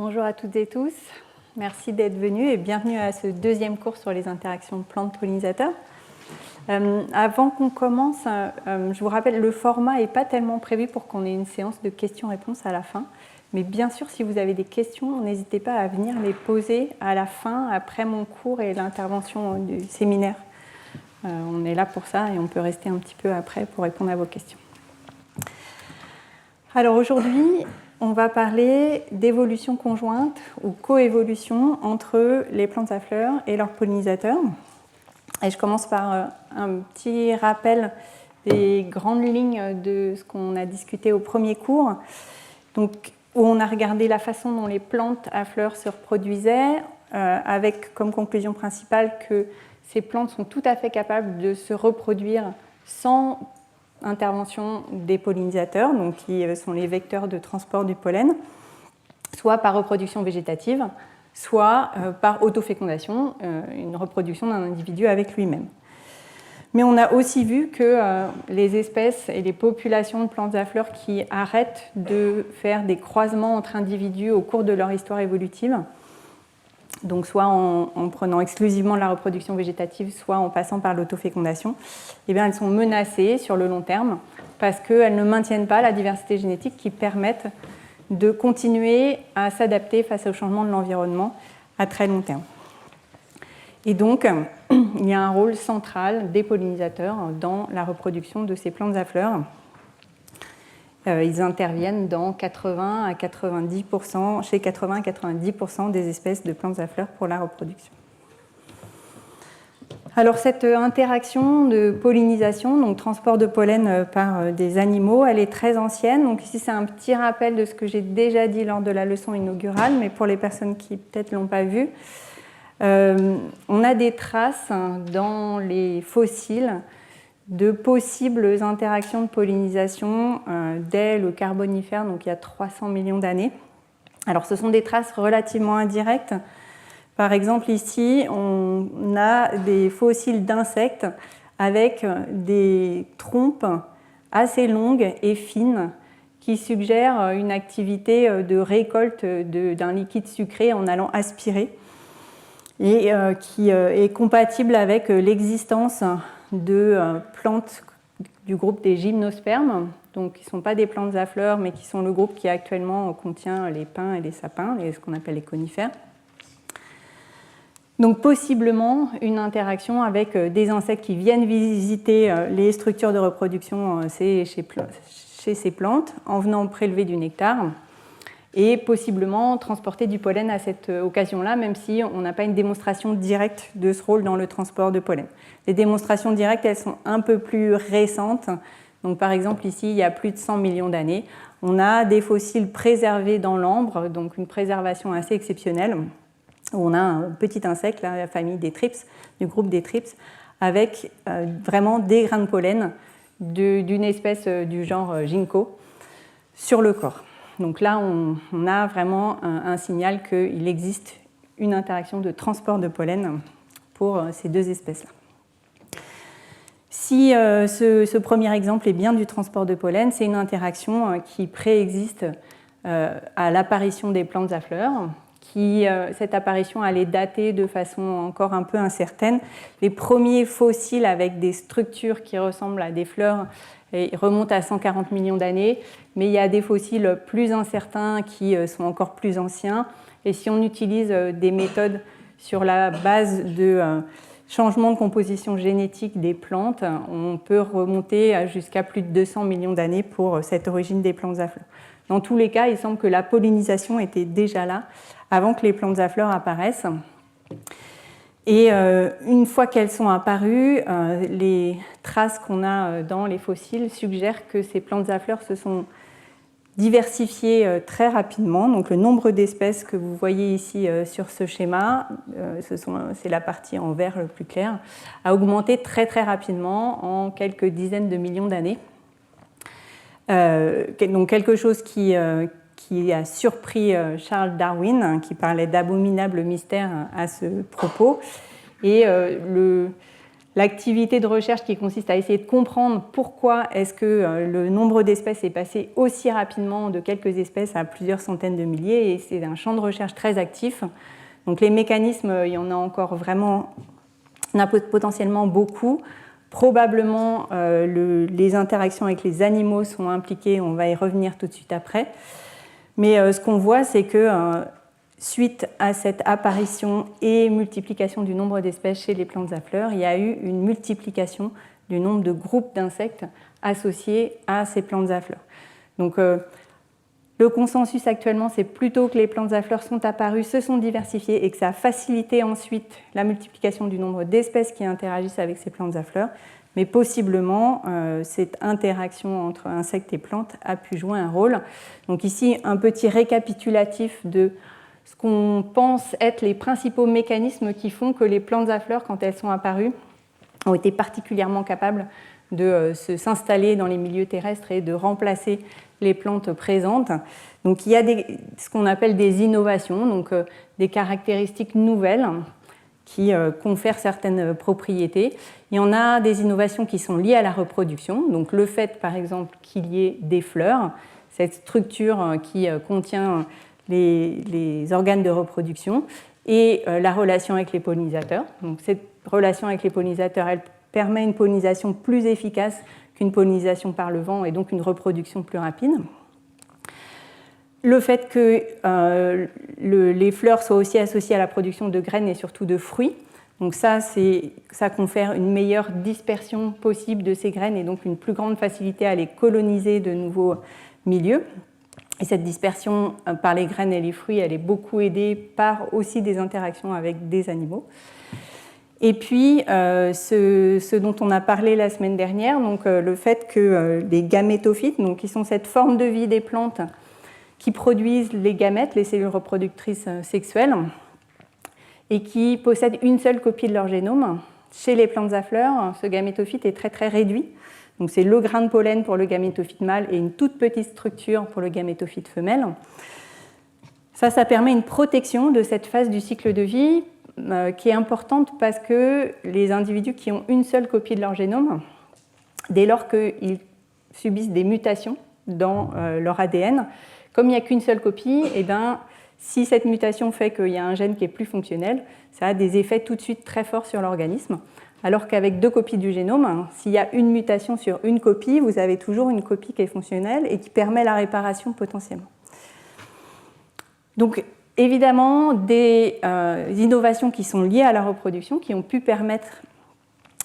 Bonjour à toutes et tous. Merci d'être venus et bienvenue à ce deuxième cours sur les interactions plantes-pollinisateurs. Avant qu'on commence, je vous rappelle, le format n'est pas tellement prévu pour qu'on ait une séance de questions-réponses à la fin. Mais bien sûr, si vous avez des questions, n'hésitez pas à venir les poser à la fin, après mon cours et l'intervention du séminaire. On est là pour ça et on peut rester un petit peu après pour répondre à vos questions. Alors aujourd'hui, on va parler d'évolution conjointe ou coévolution entre les plantes à fleurs et leurs pollinisateurs. Et je commence par un petit rappel des grandes lignes de ce qu'on a discuté au premier cours, donc, où on a regardé la façon dont les plantes à fleurs se reproduisaient, avec comme conclusion principale que ces plantes sont tout à fait capables de se reproduire sans intervention des pollinisateurs, donc qui sont les vecteurs de transport du pollen, soit par reproduction végétative, soit par autofécondation, une reproduction d'un individu avec lui-même. Mais on a aussi vu que les espèces et les populations de plantes à fleurs qui arrêtent de faire des croisements entre individus au cours de leur histoire évolutive, donc soit en prenant exclusivement la reproduction végétative, soit en passant par l'autofécondation, eh bien, elles sont menacées sur le long terme parce qu'elles ne maintiennent pas la diversité génétique qui permette de continuer à s'adapter face au changement de l'environnement à très long terme. Et donc, il y a un rôle central des pollinisateurs dans la reproduction de ces plantes à fleurs. Ils interviennent dans 80 à 90%, chez 80 à 90% des espèces de plantes à fleurs pour la reproduction. Alors cette interaction de pollinisation, donc transport de pollen par des animaux, elle est très ancienne. Donc ici c'est un petit rappel de ce que j'ai déjà dit lors de la leçon inaugurale, mais pour les personnes qui peut-être ne l'ont pas vu, on a des traces dans les fossiles de possibles interactions de pollinisation dès le Carbonifère, donc il y a 300 millions d'années. Alors ce sont des traces relativement indirectes. Par exemple ici, on a des fossiles d'insectes avec des trompes assez longues et fines qui suggèrent une activité de récolte d'un liquide sucré en allant aspirer et qui est compatible avec l'existence de plantes du groupe des gymnospermes, donc qui ne sont pas des plantes à fleurs, mais qui sont le groupe qui actuellement contient les pins et les sapins, ce qu'on appelle les conifères. Donc possiblement une interaction avec des insectes qui viennent visiter les structures de reproduction chez ces plantes en venant prélever du nectar et possiblement transporter du pollen à cette occasion-là, même si on n'a pas une démonstration directe de ce rôle dans le transport de pollen. Les démonstrations directes, elles sont un peu plus récentes. Donc, par exemple, ici, il y a plus de 100 millions d'années, on a des fossiles préservés dans l'ambre, donc une préservation assez exceptionnelle, où on a un petit insecte, la famille des thrips, du groupe des thrips, avec vraiment des grains de pollen d'une espèce du genre ginkgo sur le corps. Donc là, on a vraiment un signal qu'il existe une interaction de transport de pollen pour ces deux espèces-là. Si ce premier exemple est bien du transport de pollen, c'est une interaction qui préexiste à l'apparition des plantes à fleurs. Cette apparition, elle est datée de façon encore un peu incertaine. Les premiers fossiles avec des structures qui ressemblent à des fleurs remontent à 140 millions d'années, mais il y a des fossiles plus incertains qui sont encore plus anciens. Et si on utilise des méthodes sur la base de changement de composition génétique des plantes, on peut remonter jusqu'à plus de 200 millions d'années pour cette origine des plantes à fleurs. Dans tous les cas, il semble que la pollinisation était déjà là avant que les plantes à fleurs apparaissent. Et une fois qu'elles sont apparues, les traces qu'on a dans les fossiles suggèrent que ces plantes à fleurs se sont diversifiées très rapidement. Donc le nombre d'espèces que vous voyez ici sur ce schéma, c'est la partie en vert le plus clair, a augmenté très très rapidement en quelques dizaines de millions d'années. Donc quelque chose qui a surpris Charles Darwin, qui parlait d'abominable mystère à ce propos. Et l'activité de recherche qui consiste à essayer de comprendre pourquoi est-ce que le nombre d'espèces est passé aussi rapidement de quelques espèces à plusieurs centaines de milliers, et c'est un champ de recherche très actif. Donc les mécanismes, il y en a encore vraiment, il y en a potentiellement beaucoup. Probablement, les interactions avec les animaux sont impliquées, on va y revenir tout de suite après. Mais ce qu'on voit, c'est que suite à cette apparition et multiplication du nombre d'espèces chez les plantes à fleurs, il y a eu une multiplication du nombre de groupes d'insectes associés à ces plantes à fleurs. Donc, le consensus actuellement, c'est plutôt que les plantes à fleurs sont apparues, se sont diversifiées et que ça a facilité ensuite la multiplication du nombre d'espèces qui interagissent avec ces plantes à fleurs. Mais possiblement, cette interaction entre insectes et plantes a pu jouer un rôle. Donc ici, un petit récapitulatif de ce qu'on pense être les principaux mécanismes qui font que les plantes à fleurs, quand elles sont apparues, ont été particulièrement capables de s'installer dans les milieux terrestres et de remplacer les plantes présentes. Donc il y a ce qu'on appelle des innovations, donc des caractéristiques nouvelles qui confèrent certaines propriétés. Il y en a des innovations qui sont liées à la reproduction, donc le fait par exemple qu'il y ait des fleurs, cette structure qui contient les organes de reproduction, et la relation avec les pollinisateurs. Donc cette relation avec les pollinisateurs, elle permet une pollinisation plus efficace qu'une pollinisation par le vent et donc une reproduction plus rapide. Le fait que les fleurs soient aussi associées à la production de graines et surtout de fruits. Donc ça confère une meilleure dispersion possible de ces graines et donc une plus grande facilité à les coloniser de nouveaux milieux. Et cette dispersion par les graines et les fruits, elle est beaucoup aidée par aussi des interactions avec des animaux. Et puis, ce dont on a parlé la semaine dernière, donc le fait que les gamétophytes, donc, qui sont cette forme de vie des plantes qui produisent les gamètes, les cellules reproductrices sexuelles, et qui possèdent une seule copie de leur génome. Chez les plantes à fleurs, ce gamétophyte est très très réduit. Donc c'est le grain de pollen pour le gamétophyte mâle et une toute petite structure pour le gamétophyte femelle. Ça permet une protection de cette phase du cycle de vie qui est importante parce que les individus qui ont une seule copie de leur génome, dès lors qu'ils subissent des mutations dans leur ADN, comme il n'y a qu'une seule copie, et bien, si cette mutation fait qu'il y a un gène qui est plus fonctionnel, ça a des effets tout de suite très forts sur l'organisme. Alors qu'avec deux copies du génome, s'il y a une mutation sur une copie, vous avez toujours une copie qui est fonctionnelle et qui permet la réparation potentiellement. Donc, évidemment, des innovations qui sont liées à la reproduction, qui ont pu permettre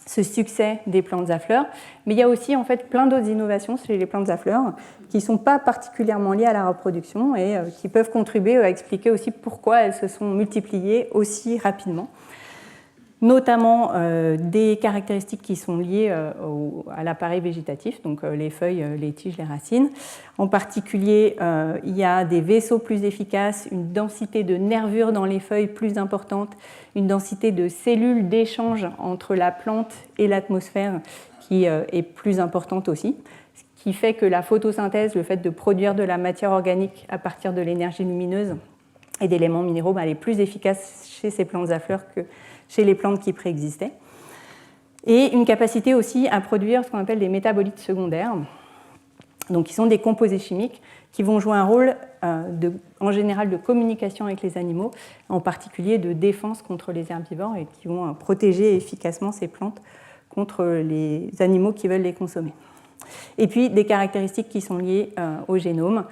ce succès des plantes à fleurs, mais il y a aussi en fait plein d'autres innovations chez les plantes à fleurs qui ne sont pas particulièrement liées à la reproduction et qui peuvent contribuer à expliquer aussi pourquoi elles se sont multipliées aussi rapidement. Notamment des caractéristiques qui sont liées à l'appareil végétatif, donc les feuilles, les tiges, les racines. En particulier, il y a des vaisseaux plus efficaces, une densité de nervures dans les feuilles plus importante, une densité de cellules d'échange entre la plante et l'atmosphère qui est plus importante aussi, ce qui fait que la photosynthèse, le fait de produire de la matière organique à partir de l'énergie lumineuse et d'éléments minéraux, elle est plus efficace chez ces plantes à fleurs que chez les plantes qui préexistaient. Et une capacité aussi à produire ce qu'on appelle des métabolites secondaires, donc qui sont des composés chimiques qui vont jouer un rôle en général de communication avec les animaux, en particulier de défense contre les herbivores et qui vont protéger efficacement ces plantes contre les animaux qui veulent les consommer. Et puis des caractéristiques qui sont liées au génome.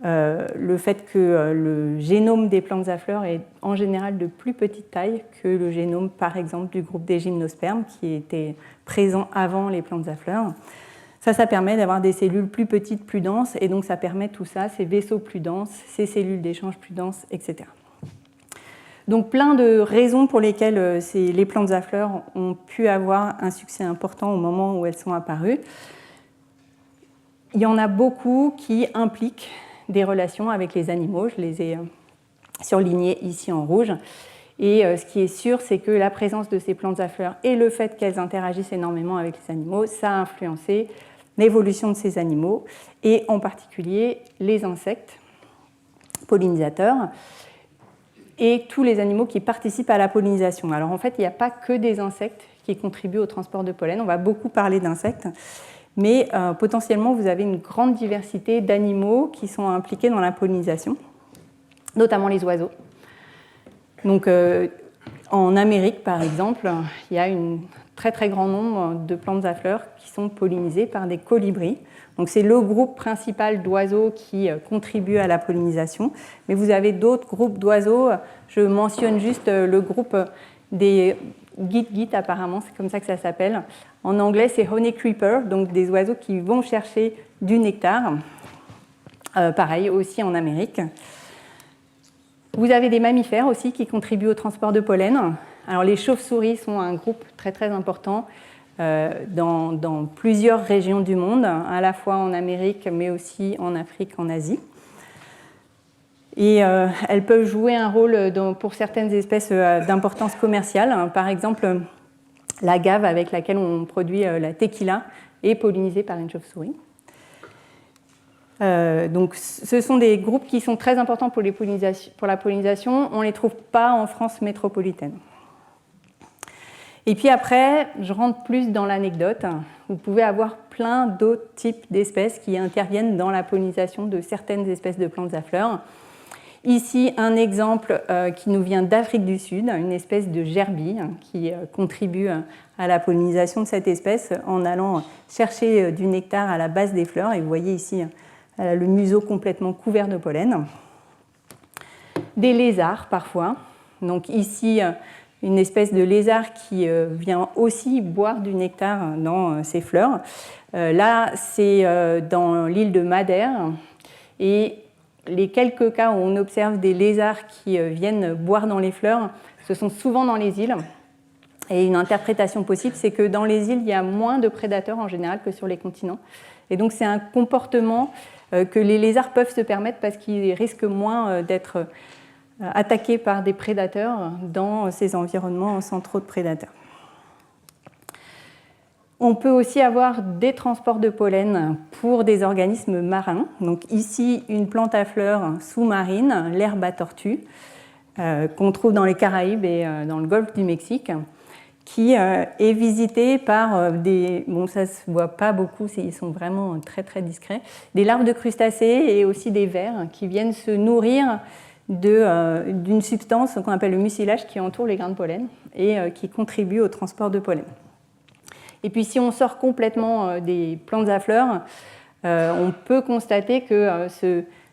Le fait que le génome des plantes à fleurs est en général de plus petite taille que le génome, par exemple, du groupe des gymnospermes qui était présent avant les plantes à fleurs. Ça permet d'avoir des cellules plus petites, plus denses, et donc ça permet tout ça, ces vaisseaux plus denses, ces cellules d'échange plus denses, etc. Donc plein de raisons pour lesquelles les plantes à fleurs ont pu avoir un succès important au moment où elles sont apparues. Il y en a beaucoup qui impliquent des relations avec les animaux, je les ai surlignés ici en rouge. Et ce qui est sûr, c'est que la présence de ces plantes à fleurs et le fait qu'elles interagissent énormément avec les animaux, ça a influencé l'évolution de ces animaux, et en particulier les insectes pollinisateurs. et tous les animaux qui participent à la pollinisation. Alors en fait, il n'y a pas que des insectes qui contribuent au transport de pollen. On va beaucoup parler d'insectes, mais potentiellement, vous avez une grande diversité d'animaux qui sont impliqués dans la pollinisation, notamment les oiseaux. Donc, en Amérique, par exemple, il y a un très très grand nombre de plantes à fleurs qui sont pollinisées par des colibris. Donc, c'est le groupe principal d'oiseaux qui contribue à la pollinisation. Mais vous avez d'autres groupes d'oiseaux. Je mentionne juste le groupe des git-git, apparemment, c'est comme ça que ça s'appelle. En anglais, c'est honey creeper, donc des oiseaux qui vont chercher du nectar. Pareil, aussi en Amérique. Vous avez des mammifères aussi qui contribuent au transport de pollen. Alors, les chauves-souris sont un groupe très très important dans plusieurs régions du monde, à la fois en Amérique, mais aussi en Afrique, en Asie. Et elles peuvent jouer un rôle pour certaines espèces d'importance commerciale. Par exemple, l'agave avec laquelle on produit la tequila est pollinisée par une chauve-souris. Donc, ce sont des groupes qui sont très importants pour la pollinisation. On ne les trouve pas en France métropolitaine. Et puis après, je rentre plus dans l'anecdote. Vous pouvez avoir plein d'autres types d'espèces qui interviennent dans la pollinisation de certaines espèces de plantes à fleurs. Ici, un exemple qui nous vient d'Afrique du Sud, une espèce de gerbille qui contribue à la pollinisation de cette espèce en allant chercher du nectar à la base des fleurs. Et vous voyez ici le museau complètement couvert de pollen. Des lézards parfois. Donc ici, une espèce de lézard qui vient aussi boire du nectar dans ses fleurs. Là, c'est dans l'île de Madère. Et les quelques cas où on observe des lézards qui viennent boire dans les fleurs, ce sont souvent dans les îles. Et une interprétation possible, c'est que dans les îles, il y a moins de prédateurs en général que sur les continents. Et donc, c'est un comportement que les lézards peuvent se permettre parce qu'ils risquent moins d'être attaqués par des prédateurs dans ces environnements sans trop de prédateurs. On peut aussi avoir des transports de pollen pour des organismes marins. Donc ici, une plante à fleurs sous-marine, l'herbe à tortue, qu'on trouve dans les Caraïbes et dans le golfe du Mexique, qui est visitée par des... Bon, ça ne se voit pas beaucoup, ils sont vraiment très très discrets. Des larves de crustacés et aussi des vers qui viennent se nourrir d'une substance qu'on appelle le mucilage qui entoure les grains de pollen et qui contribue au transport de pollen. Et puis si on sort complètement des plantes à fleurs, on peut constater que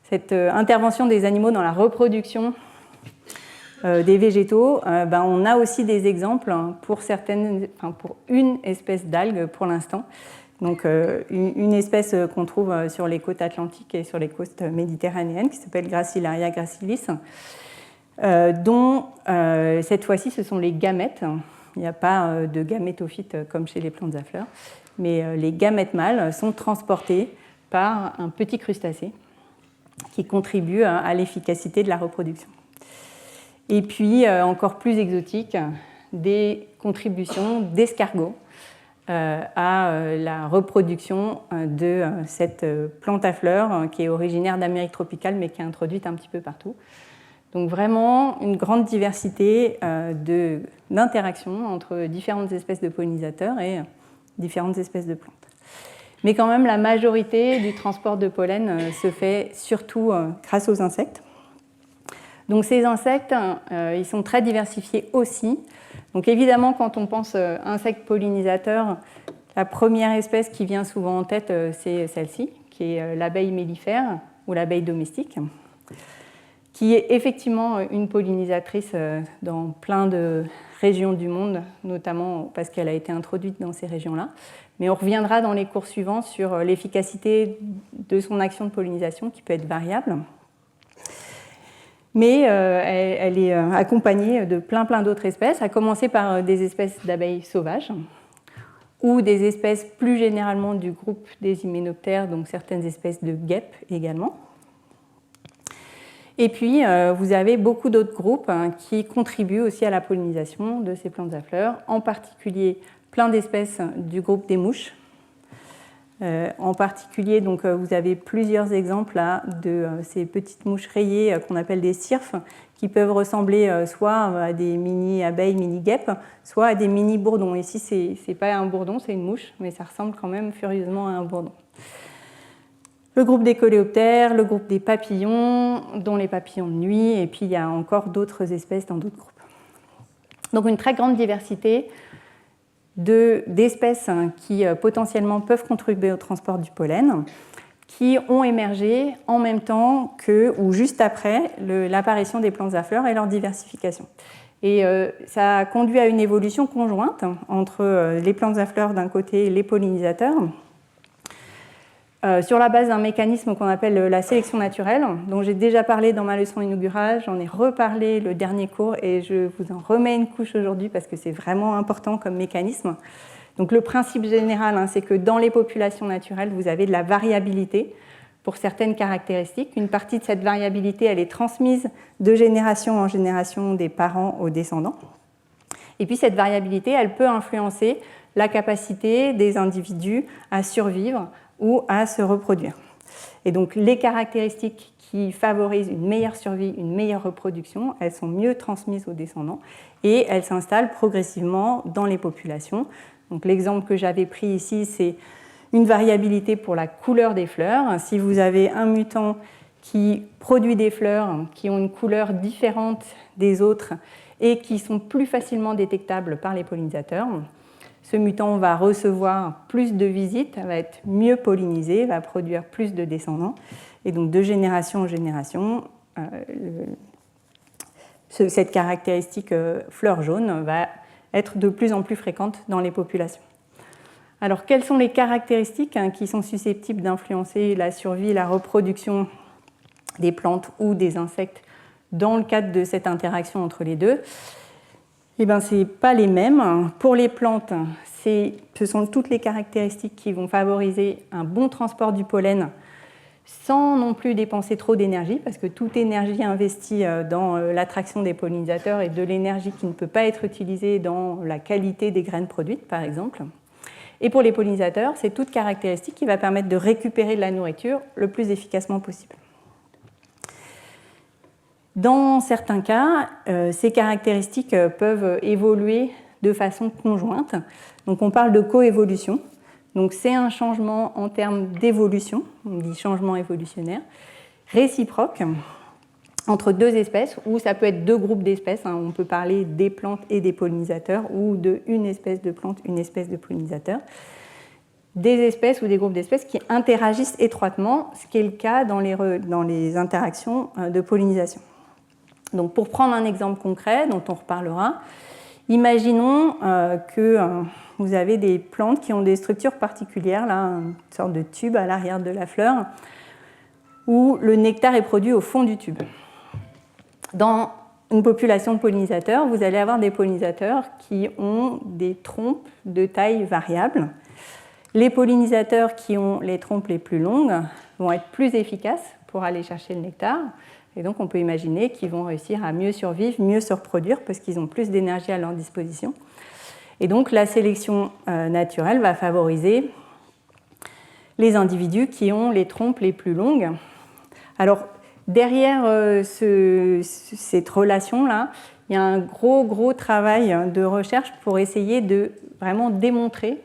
cette intervention des animaux dans la reproduction des végétaux, on a aussi des exemples pour une espèce d'algue pour l'instant. Donc une espèce qu'on trouve sur les côtes atlantiques et sur les côtes méditerranéennes qui s'appelle Gracilaria gracilis, dont cette fois-ci ce sont les gamètes. Il n'y a pas de gamétophytes comme chez les plantes à fleurs, mais les gamètes mâles sont transportés par un petit crustacé qui contribue à l'efficacité de la reproduction. Et puis, encore plus exotique, des contributions d'escargots à la reproduction de cette plante à fleurs qui est originaire d'Amérique tropicale mais qui est introduite un petit peu partout. Donc vraiment une grande diversité d'interactions entre différentes espèces de pollinisateurs et différentes espèces de plantes. Mais quand même, la majorité du transport de pollen se fait surtout grâce aux insectes. Donc ces insectes, ils sont très diversifiés aussi. Donc évidemment, quand on pense insectes pollinisateurs, la première espèce qui vient souvent en tête, c'est celle-ci, qui est l'abeille mellifère ou l'abeille domestique, qui est effectivement une pollinisatrice dans plein de régions du monde, notamment parce qu'elle a été introduite dans ces régions-là. Mais on reviendra dans les cours suivants sur l'efficacité de son action de pollinisation qui peut être variable. Mais elle est accompagnée de plein d'autres espèces, à commencer par des espèces d'abeilles sauvages ou des espèces plus généralement du groupe des hyménoptères, donc certaines espèces de guêpes également. Et puis, vous avez beaucoup d'autres groupes qui contribuent aussi à la pollinisation de ces plantes à fleurs, en particulier plein d'espèces du groupe des mouches, En particulier, donc, vous avez plusieurs exemples là, de ces petites mouches rayées qu'on appelle des cirfes, qui peuvent ressembler soit à des mini-abeilles, mini-guêpes, soit à des mini-bourdons. Ici, ce n'est pas un bourdon, c'est une mouche, mais ça ressemble quand même furieusement à un bourdon. Le groupe des coléoptères, le groupe des papillons, dont les papillons de nuit, et puis il y a encore d'autres espèces dans d'autres groupes. Donc une très grande diversité d'espèces qui potentiellement peuvent contribuer au transport du pollen, qui ont émergé en même temps que, ou juste après, l'apparition des plantes à fleurs et leur diversification. Et ça a conduit à une évolution conjointe entre les plantes à fleurs d'un côté et les pollinisateurs, sur la base d'un mécanisme qu'on appelle la sélection naturelle, dont j'ai déjà parlé dans ma leçon inaugurale, j'en ai reparlé le dernier cours et je vous en remets une couche aujourd'hui parce que c'est vraiment important comme mécanisme. Donc le principe général, c'est que dans les populations naturelles, vous avez de la variabilité pour certaines caractéristiques. Une partie de cette variabilité, elle est transmise de génération en génération des parents aux descendants. Et puis cette variabilité, elle peut influencer la capacité des individus à survivre ou à se reproduire. Et donc les caractéristiques qui favorisent une meilleure survie, une meilleure reproduction, elles sont mieux transmises aux descendants et elles s'installent progressivement dans les populations. Donc l'exemple que j'avais pris ici, c'est une variabilité pour la couleur des fleurs. Si vous avez un mutant qui produit des fleurs qui ont une couleur différente des autres et qui sont plus facilement détectables par les pollinisateurs, ce mutant va recevoir plus de visites, va être mieux pollinisé, va produire plus de descendants. Et donc, de génération en génération, cette caractéristique fleur jaune va être de plus en plus fréquente dans les populations. Alors, quelles sont les caractéristiques qui sont susceptibles d'influencer la survie et la reproduction des plantes ou des insectes dans le cadre de cette interaction entre les deux? Eh bien, ce n'est pas les mêmes. Pour les plantes, ce sont toutes les caractéristiques qui vont favoriser un bon transport du pollen sans non plus dépenser trop d'énergie, parce que toute énergie investie dans l'attraction des pollinisateurs est de l'énergie qui ne peut pas être utilisée dans la qualité des graines produites, par exemple. Et pour les pollinisateurs, c'est toute caractéristique qui va permettre de récupérer de la nourriture le plus efficacement possible. Dans certains cas, ces caractéristiques peuvent évoluer de façon conjointe. Donc on parle de coévolution. Donc c'est un changement en termes d'évolution, on dit changement évolutionnaire, réciproque entre deux espèces, ou ça peut être deux groupes d'espèces. On peut parler des plantes et des pollinisateurs, ou d'une espèce de plante, une espèce de pollinisateur. Des espèces ou des groupes d'espèces qui interagissent étroitement, ce qui est le cas dans les interactions de pollinisation. Donc, pour prendre un exemple concret dont on reparlera, imaginons que vous avez des plantes qui ont des structures particulières, là, une sorte de tube à l'arrière de la fleur, où le nectar est produit au fond du tube. Dans une population de pollinisateurs, vous allez avoir des pollinisateurs qui ont des trompes de taille variable. Les pollinisateurs qui ont les trompes les plus longues vont être plus efficaces pour aller chercher le nectar. Et donc, on peut imaginer qu'ils vont réussir à mieux survivre, mieux se reproduire, parce qu'ils ont plus d'énergie à leur disposition. Et donc, la sélection naturelle va favoriser les individus qui ont les trompes les plus longues. Alors, derrière cette relation-là, il y a un gros travail de recherche pour essayer de vraiment démontrer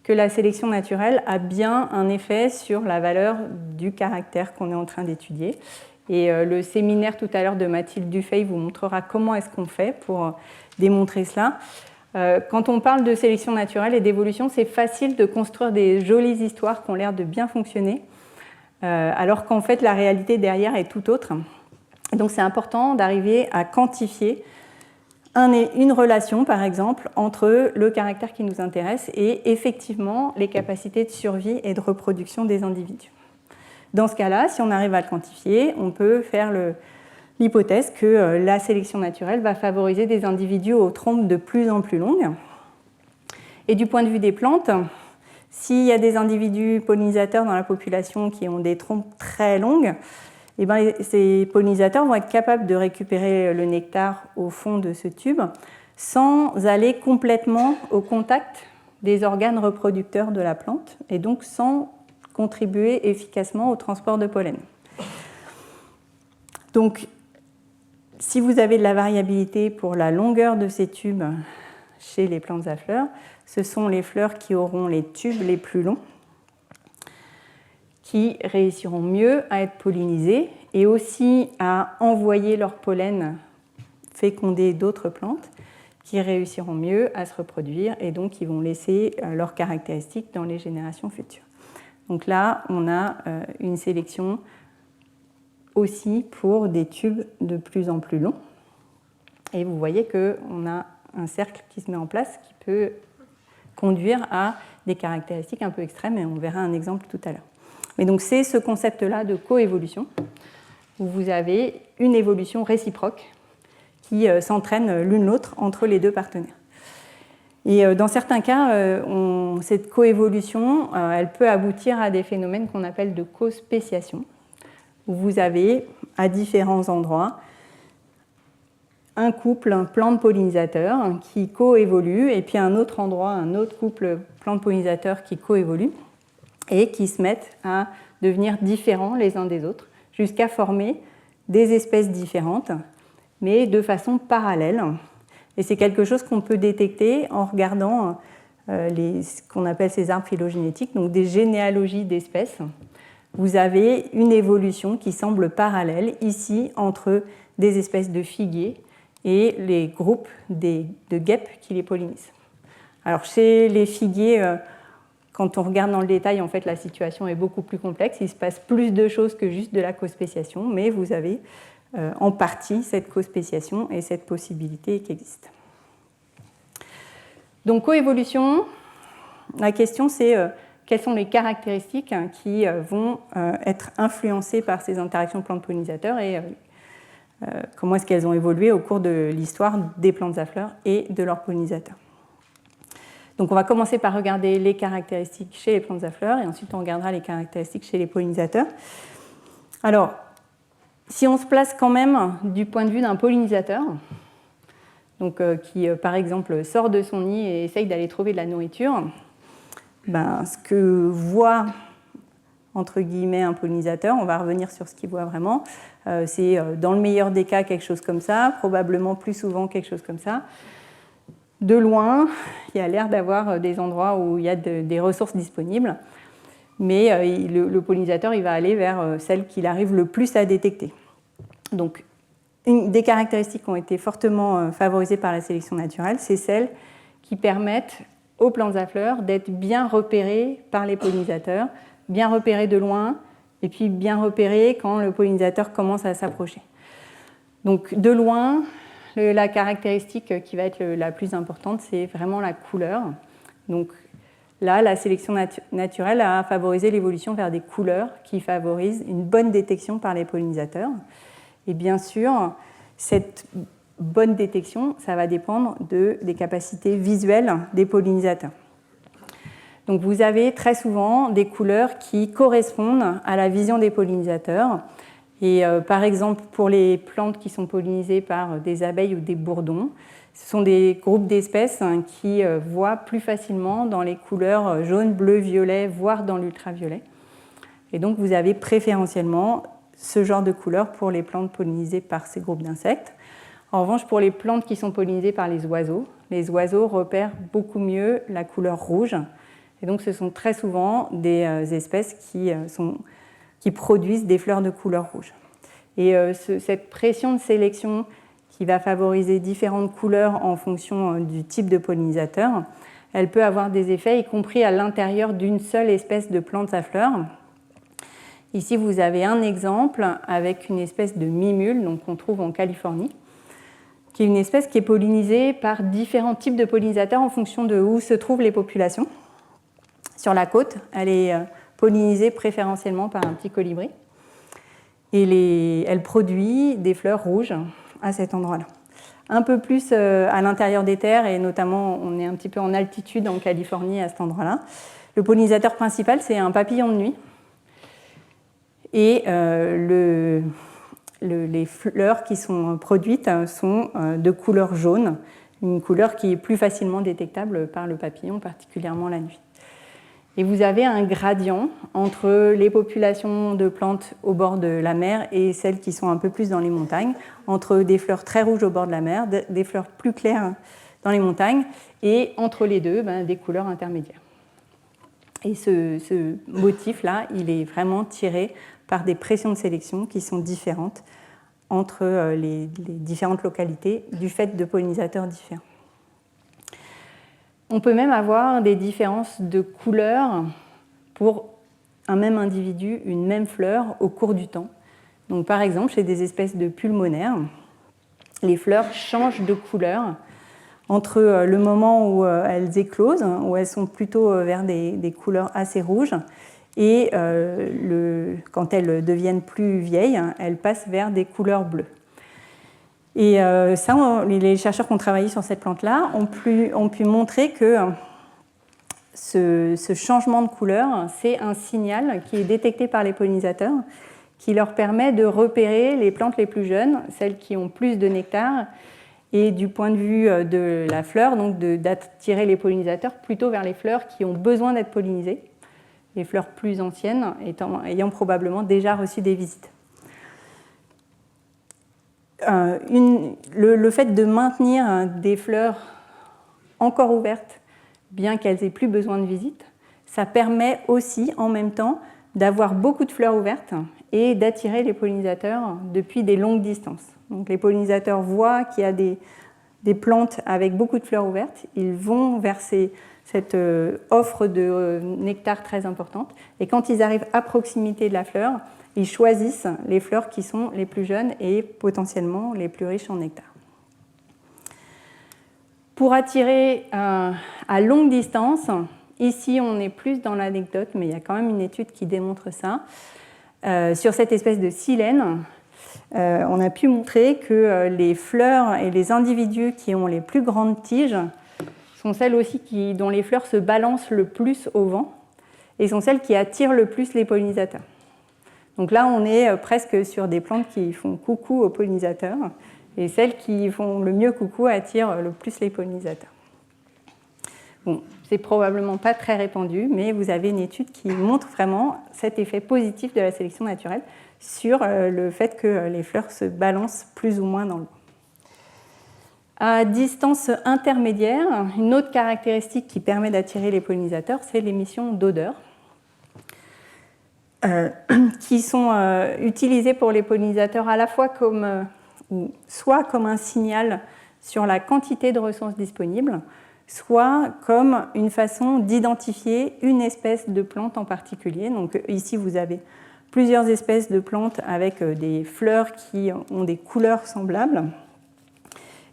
que la sélection naturelle a bien un effet sur la valeur du caractère qu'on est en train d'étudier. Et le séminaire tout à l'heure de Mathilde Dufay vous montrera comment est-ce qu'on fait pour démontrer cela. Quand on parle de sélection naturelle et d'évolution, c'est facile de construire des jolies histoires qui ont l'air de bien fonctionner, alors qu'en fait la réalité derrière est tout autre. Et donc c'est important d'arriver à quantifier une relation, par exemple, entre le caractère qui nous intéresse et effectivement les capacités de survie et de reproduction des individus. Dans ce cas-là, si on arrive à le quantifier, on peut faire l'hypothèse que la sélection naturelle va favoriser des individus aux trompes de plus en plus longues. Et du point de vue des plantes, s'il y a des individus pollinisateurs dans la population qui ont des trompes très longues, eh bien, ces pollinisateurs vont être capables de récupérer le nectar au fond de ce tube sans aller complètement au contact des organes reproducteurs de la plante et donc sans contribuer efficacement au transport de pollen. Donc, si vous avez de la variabilité pour la longueur de ces tubes chez les plantes à fleurs, ce sont les fleurs qui auront les tubes les plus longs, qui réussiront mieux à être pollinisées et aussi à envoyer leur pollen féconder d'autres plantes qui réussiront mieux à se reproduire et donc qui vont laisser leurs caractéristiques dans les générations futures. Donc là, on a une sélection aussi pour des tubes de plus en plus longs. Et vous voyez qu'on a un cercle qui se met en place qui peut conduire à des caractéristiques un peu extrêmes, et on verra un exemple tout à l'heure. Mais donc c'est ce concept-là de coévolution, où vous avez une évolution réciproque qui s'entraîne l'une l'autre entre les deux partenaires. Et dans certains cas, cette coévolution, elle peut aboutir à des phénomènes qu'on appelle de cospéciation, où vous avez à différents endroits un couple plante-pollinisateur qui coévolue, et puis à un autre endroit, un autre couple plante-pollinisateur qui coévolue, et qui se mettent à devenir différents les uns des autres, jusqu'à former des espèces différentes, mais de façon parallèle. Et c'est quelque chose qu'on peut détecter en regardant ce qu'on appelle ces arbres phylogénétiques, donc des généalogies d'espèces. Vous avez une évolution qui semble parallèle ici entre des espèces de figuiers et les groupes de guêpes qui les pollinisent. Alors chez les figuiers, quand on regarde dans le détail, en fait, la situation est beaucoup plus complexe. Il se passe plus de choses que juste de la cospéciation, mais vous avez en partie cette cospéciation et cette possibilité qui existe. Donc coévolution, la question c'est quelles sont les caractéristiques qui vont être influencées par ces interactions plantes-pollinisateurs et comment est-ce qu'elles ont évolué au cours de l'histoire des plantes à fleurs et de leurs pollinisateurs. Donc on va commencer par regarder les caractéristiques chez les plantes à fleurs et ensuite on regardera les caractéristiques chez les pollinisateurs. Alors, si on se place quand même du point de vue d'un pollinisateur, donc, qui par exemple sort de son nid et essaye d'aller trouver de la nourriture, ce que voit entre guillemets un pollinisateur, on va revenir sur ce qu'il voit vraiment, c'est dans le meilleur des cas quelque chose comme ça, probablement plus souvent quelque chose comme ça. De loin, il y a l'air d'avoir des endroits où il y a des ressources disponibles, mais le pollinisateur il va aller vers celles qu'il arrive le plus à détecter. Donc, une des caractéristiques qui ont été fortement favorisées par la sélection naturelle, c'est celles qui permettent aux plantes à fleurs d'être bien repérées par les pollinisateurs, bien repérées de loin, et puis bien repérées quand le pollinisateur commence à s'approcher. Donc, de loin, la caractéristique qui va être la plus importante, c'est vraiment la couleur. Donc là, la sélection naturelle a favorisé l'évolution vers des couleurs qui favorisent une bonne détection par les pollinisateurs. Et bien sûr, cette bonne détection, ça va dépendre des capacités visuelles des pollinisateurs. Donc vous avez très souvent des couleurs qui correspondent à la vision des pollinisateurs. Et par exemple, pour les plantes qui sont pollinisées par des abeilles ou des bourdons, ce sont des groupes d'espèces qui voient plus facilement dans les couleurs jaune, bleu, violet, voire dans l'ultraviolet. Et donc vous avez préférentiellement ce genre de couleurs pour les plantes pollinisées par ces groupes d'insectes. En revanche, pour les plantes qui sont pollinisées par les oiseaux repèrent beaucoup mieux la couleur rouge. Et donc ce sont très souvent des espèces qui produisent des fleurs de couleur rouge. Et cette pression de sélection qui va favoriser différentes couleurs en fonction du type de pollinisateur, elle peut avoir des effets, y compris à l'intérieur d'une seule espèce de plante à fleurs. Ici, vous avez un exemple avec une espèce de mimule qu'on trouve en Californie, qui est une espèce qui est pollinisée par différents types de pollinisateurs en fonction de où se trouvent les populations. Sur la côte, elle est pollinisée préférentiellement par un petit colibri. Et elle produit des fleurs rouges à cet endroit-là. Un peu plus à l'intérieur des terres, et notamment on est un petit peu en altitude en Californie à cet endroit-là. Le pollinisateur principal, c'est un papillon de nuit. Et les fleurs qui sont produites sont de couleur jaune, une couleur qui est plus facilement détectable par le papillon, particulièrement la nuit. Et vous avez un gradient entre les populations de plantes au bord de la mer et celles qui sont un peu plus dans les montagnes, entre des fleurs très rouges au bord de la mer, des fleurs plus claires dans les montagnes, et entre les deux, des couleurs intermédiaires. Et ce motif-là, il est vraiment tiré par des pressions de sélection qui sont différentes entre les différentes localités du fait de pollinisateurs différents. On peut même avoir des différences de couleurs pour un même individu, une même fleur au cours du temps. Donc, par exemple, chez des espèces de pulmonaires, les fleurs changent de couleur entre le moment où elles éclosent, où elles sont plutôt vers des couleurs assez rouges, et quand elles deviennent plus vieilles, elles passent vers des couleurs bleues. Et les chercheurs qui ont travaillé sur cette plante-là ont pu montrer que ce changement de couleur, c'est un signal qui est détecté par les pollinisateurs, qui leur permet de repérer les plantes les plus jeunes, celles qui ont plus de nectar, et du point de vue de la fleur, donc d'attirer les pollinisateurs plutôt vers les fleurs qui ont besoin d'être pollinisées, les fleurs plus anciennes ayant probablement déjà reçu des visites. Le fait de maintenir des fleurs encore ouvertes, bien qu'elles aient plus besoin de visite, ça permet aussi en même temps d'avoir beaucoup de fleurs ouvertes et d'attirer les pollinisateurs depuis des longues distances. Donc les pollinisateurs voient qu'il y a des plantes avec beaucoup de fleurs ouvertes, ils vont vers cette offre de nectar très importante, et quand ils arrivent à proximité de la fleur, ils choisissent les fleurs qui sont les plus jeunes et potentiellement les plus riches en nectar. Pour attirer à longue distance, ici on est plus dans l'anecdote, mais il y a quand même une étude qui démontre ça. Sur cette espèce de silène, on a pu montrer que les fleurs et les individus qui ont les plus grandes tiges sont celles aussi dont les fleurs se balancent le plus au vent et sont celles qui attirent le plus les pollinisateurs. Donc là, on est presque sur des plantes qui font coucou aux pollinisateurs, et celles qui font le mieux coucou attirent le plus les pollinisateurs. Bon, c'est probablement pas très répandu, mais vous avez une étude qui montre vraiment cet effet positif de la sélection naturelle sur le fait que les fleurs se balancent plus ou moins dans le vent. À distance intermédiaire, une autre caractéristique qui permet d'attirer les pollinisateurs, c'est l'émission d'odeurs. Qui sont utilisés pour les pollinisateurs à la fois soit comme un signal sur la quantité de ressources disponibles, soit comme une façon d'identifier une espèce de plante en particulier. Donc ici, vous avez plusieurs espèces de plantes avec des fleurs qui ont des couleurs semblables.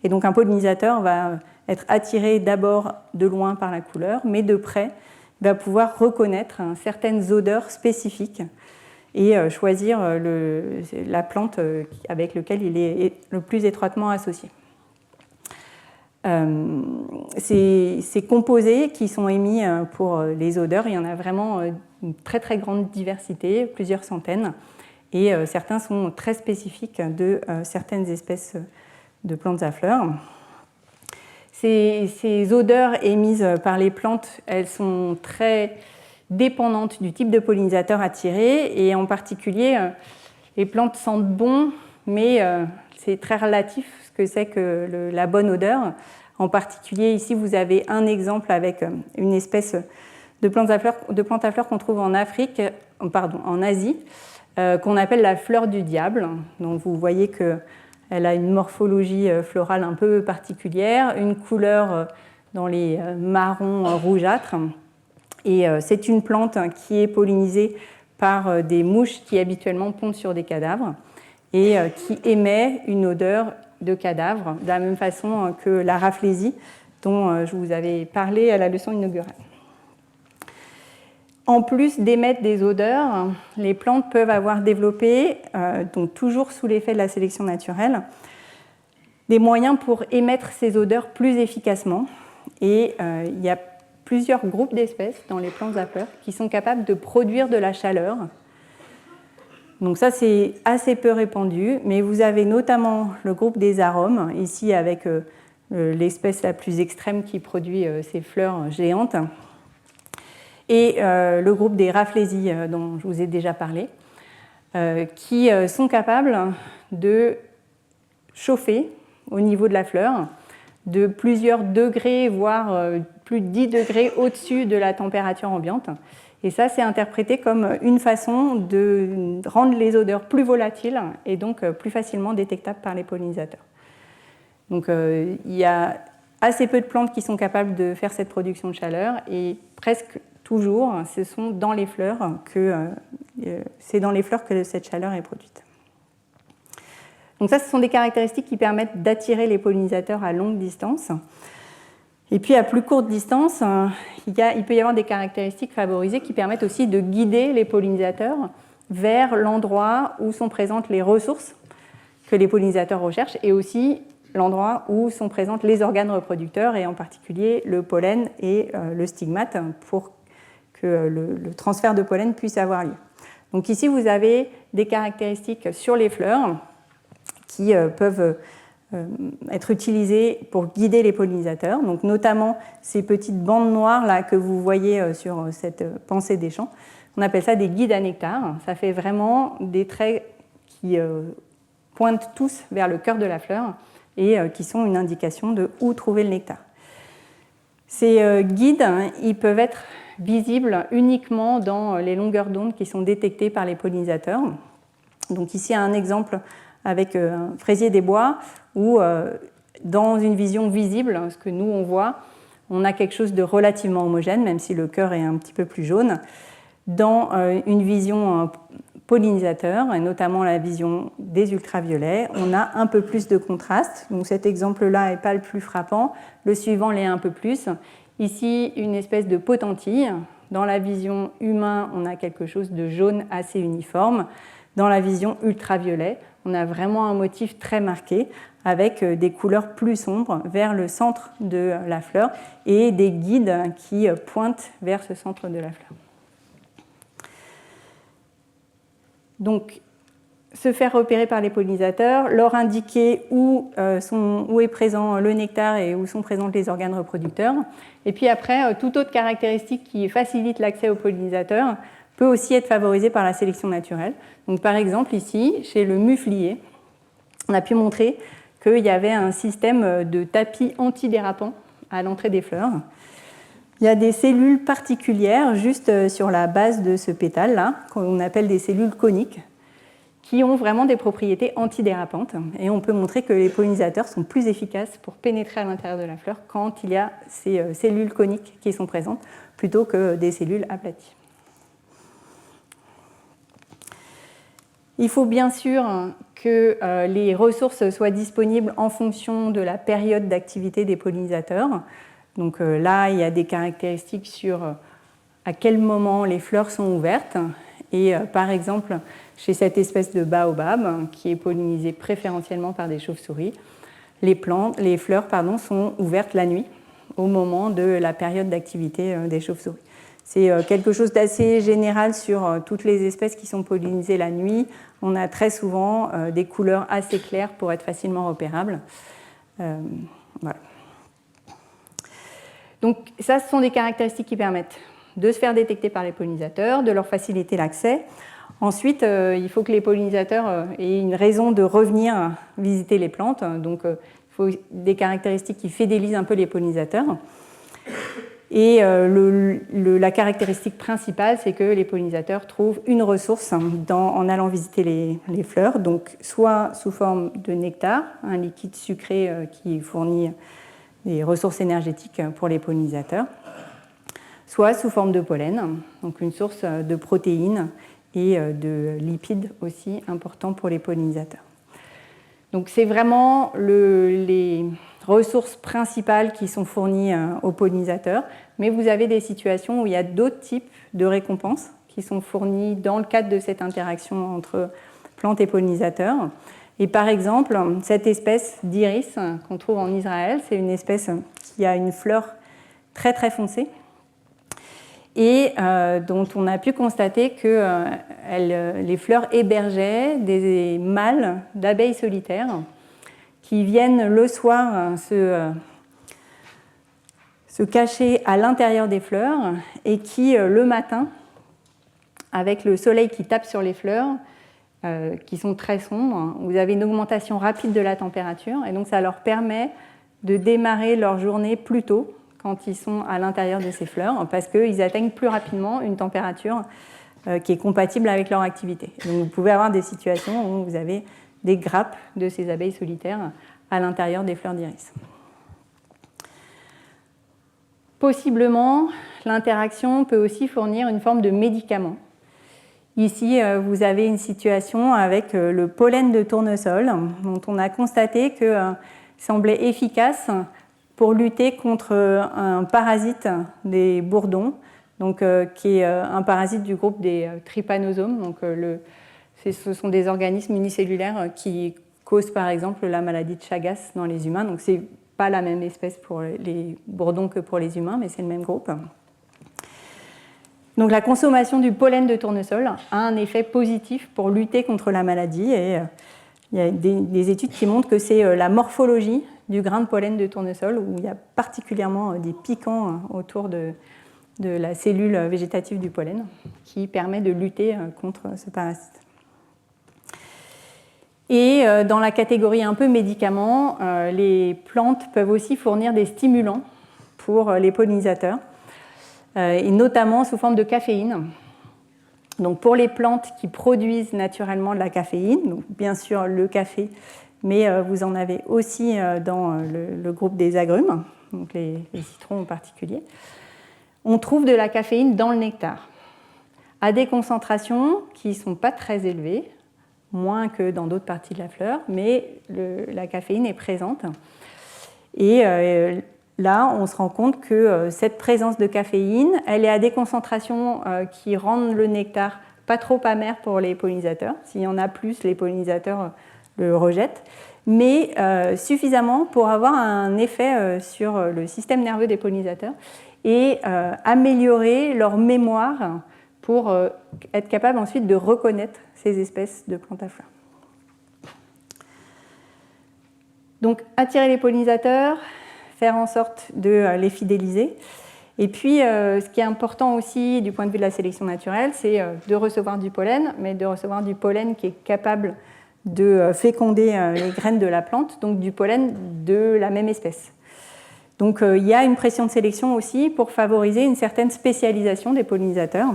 Et donc un pollinisateur va être attiré d'abord de loin par la couleur, mais de près, va pouvoir reconnaître certaines odeurs spécifiques et choisir la plante avec laquelle il est le plus étroitement associé. Ces composés qui sont émis pour les odeurs, il y en a vraiment une très très grande diversité, plusieurs centaines, et certains sont très spécifiques de certaines espèces de plantes à fleurs. Ces odeurs émises par les plantes, elles sont très dépendantes du type de pollinisateur attiré, et en particulier, les plantes sentent bon, mais c'est très relatif ce que c'est que la bonne odeur. En particulier, ici, vous avez un exemple avec une espèce de plante à fleurs qu'on trouve en Asie, qu'on appelle la fleur du diable. Donc vous voyez que elle a une morphologie florale un peu particulière, une couleur dans les marrons rougeâtres. Et c'est une plante qui est pollinisée par des mouches qui habituellement pondent sur des cadavres et qui émet une odeur de cadavre, de la même façon que la rafflésie dont je vous avais parlé à la leçon inaugurale. En plus d'émettre des odeurs, les plantes peuvent avoir développé, donc toujours sous l'effet de la sélection naturelle, des moyens pour émettre ces odeurs plus efficacement. Et il y a plusieurs groupes d'espèces dans les plantes à fleurs qui sont capables de produire de la chaleur. Donc ça, c'est assez peu répandu, mais vous avez notamment le groupe des arômes, ici avec l'espèce la plus extrême qui produit ces fleurs géantes, et le groupe des Rafflesia dont je vous ai déjà parlé, qui sont capables de chauffer au niveau de la fleur de plusieurs degrés, voire plus de 10 degrés au-dessus de la température ambiante. Et ça, c'est interprété comme une façon de rendre les odeurs plus volatiles et donc plus facilement détectables par les pollinisateurs. Donc il y a assez peu de plantes qui sont capables de faire cette production de chaleur et presque toujours, ce sont dans les fleurs que cette chaleur est produite. Donc ça, ce sont des caractéristiques qui permettent d'attirer les pollinisateurs à longue distance. Et puis à plus courte distance, il peut y avoir des caractéristiques favorisées qui permettent aussi de guider les pollinisateurs vers l'endroit où sont présentes les ressources que les pollinisateurs recherchent et aussi l'endroit où sont présentes les organes reproducteurs et en particulier le pollen et le stigmate pour que le transfert de pollen puisse avoir lieu. Donc ici, vous avez des caractéristiques sur les fleurs qui peuvent être utilisées pour guider les pollinisateurs, donc notamment ces petites bandes noires là, que vous voyez sur cette pensée des champs. On appelle ça des guides à nectar. Ça fait vraiment des traits qui pointent tous vers le cœur de la fleur et qui sont une indication de où trouver le nectar. Ces guides, ils peuvent être visibles uniquement dans les longueurs d'onde qui sont détectées par les pollinisateurs. Donc ici, un exemple avec un fraisier des bois où, dans une vision visible, ce que nous on voit, on a quelque chose de relativement homogène, même si le cœur est un petit peu plus jaune. Dans une vision pollinisateur, et notamment la vision des ultraviolets, on a un peu plus de contraste. Donc cet exemple-là n'est pas le plus frappant. Le suivant l'est un peu plus. Ici, une espèce de potentille. Dans la vision humaine, on a quelque chose de jaune assez uniforme. Dans la vision ultraviolet, on a vraiment un motif très marqué avec des couleurs plus sombres vers le centre de la fleur et des guides qui pointent vers ce centre de la fleur. Donc, se faire repérer par les pollinisateurs, leur indiquer où est présent le nectar et où sont présents les organes reproducteurs. Et puis après, toute autre caractéristique qui facilite l'accès aux pollinisateurs peut aussi être favorisée par la sélection naturelle. Donc, par exemple, ici, chez le muflier, on a pu montrer qu'il y avait un système de tapis antidérapant à l'entrée des fleurs. Il y a des cellules particulières juste sur la base de ce pétale-là, qu'on appelle des cellules coniques, qui ont vraiment des propriétés antidérapantes. Et on peut montrer que les pollinisateurs sont plus efficaces pour pénétrer à l'intérieur de la fleur quand il y a ces cellules coniques qui sont présentes, plutôt que des cellules aplaties. Il faut bien sûr que les ressources soient disponibles en fonction de la période d'activité des pollinisateurs. Donc là, il y a des caractéristiques sur à quel moment les fleurs sont ouvertes. Et par exemple, chez cette espèce de baobab, qui est pollinisée préférentiellement par des chauves-souris, les fleurs sont ouvertes la nuit, au moment de la période d'activité des chauves-souris. C'est quelque chose d'assez général sur toutes les espèces qui sont pollinisées la nuit. On a très souvent des couleurs assez claires pour être facilement repérables. Voilà. Donc ça, ce sont des caractéristiques qui permettent de se faire détecter par les pollinisateurs, de leur faciliter l'accès. Ensuite, il faut que les pollinisateurs aient une raison de revenir visiter les plantes. Donc, il faut des caractéristiques qui fidélisent un peu les pollinisateurs. Et la caractéristique principale, c'est que les pollinisateurs trouvent une ressource en allant visiter les fleurs, donc soit sous forme de nectar, un liquide sucré qui fournit des ressources énergétiques pour les pollinisateurs, soit sous forme de pollen, donc une source de protéines et de lipides aussi importants pour les pollinisateurs. Donc c'est vraiment les ressources principales qui sont fournies aux pollinisateurs, mais vous avez des situations où il y a d'autres types de récompenses qui sont fournies dans le cadre de cette interaction entre plantes et pollinisateurs. Et par exemple, cette espèce d'iris qu'on trouve en Israël, c'est une espèce qui a une fleur très très foncée et dont on a pu constater que les fleurs hébergeaient des mâles d'abeilles solitaires qui viennent le soir se cacher à l'intérieur des fleurs et qui, le matin, avec le soleil qui tape sur les fleurs, qui sont très sombres, vous avez une augmentation rapide de la température et donc ça leur permet de démarrer leur journée plus tôt quand ils sont à l'intérieur de ces fleurs parce qu'ils atteignent plus rapidement une température qui est compatible avec leur activité. Donc vous pouvez avoir des situations où vous avez des grappes de ces abeilles solitaires à l'intérieur des fleurs d'iris. Possiblement, l'interaction peut aussi fournir une forme de médicament. Ici, vous avez une situation avec le pollen de tournesol, dont on a constaté qu'il semblait efficace pour lutter contre un parasite des bourdons, donc, qui est un parasite du groupe des trypanosomes. Donc, ce sont des organismes unicellulaires qui causent par exemple la maladie de Chagas dans les humains. Donc, ce n'est pas la même espèce pour les bourdons que pour les humains, mais c'est le même groupe. Donc la consommation du pollen de tournesol a un effet positif pour lutter contre la maladie et il y a des études qui montrent que c'est la morphologie du grain de pollen de tournesol où il y a particulièrement des piquants autour de la cellule végétative du pollen qui permet de lutter contre ce parasite. Et dans la catégorie un peu médicaments, les plantes peuvent aussi fournir des stimulants pour les pollinisateurs. Et notamment sous forme de caféine. Donc pour les plantes qui produisent naturellement de la caféine, donc bien sûr le café, mais vous en avez aussi dans le groupe des agrumes, donc les citrons en particulier, on trouve de la caféine dans le nectar, à des concentrations qui ne sont pas très élevées, moins que dans d'autres parties de la fleur, mais la caféine est présente. Et là, on se rend compte que cette présence de caféine, elle est à des concentrations qui rendent le nectar pas trop amer pour les pollinisateurs. S'il y en a plus, les pollinisateurs le rejettent, mais suffisamment pour avoir un effet sur le système nerveux des pollinisateurs et améliorer leur mémoire pour être capable ensuite de reconnaître ces espèces de plantes à fleurs. Donc, attirer les pollinisateurs, faire en sorte de les fidéliser. Et puis, ce qui est important aussi du point de vue de la sélection naturelle, c'est de recevoir du pollen, mais de recevoir du pollen qui est capable de féconder les graines de la plante, donc du pollen de la même espèce. Donc, il y a une pression de sélection aussi pour favoriser une certaine spécialisation des pollinisateurs.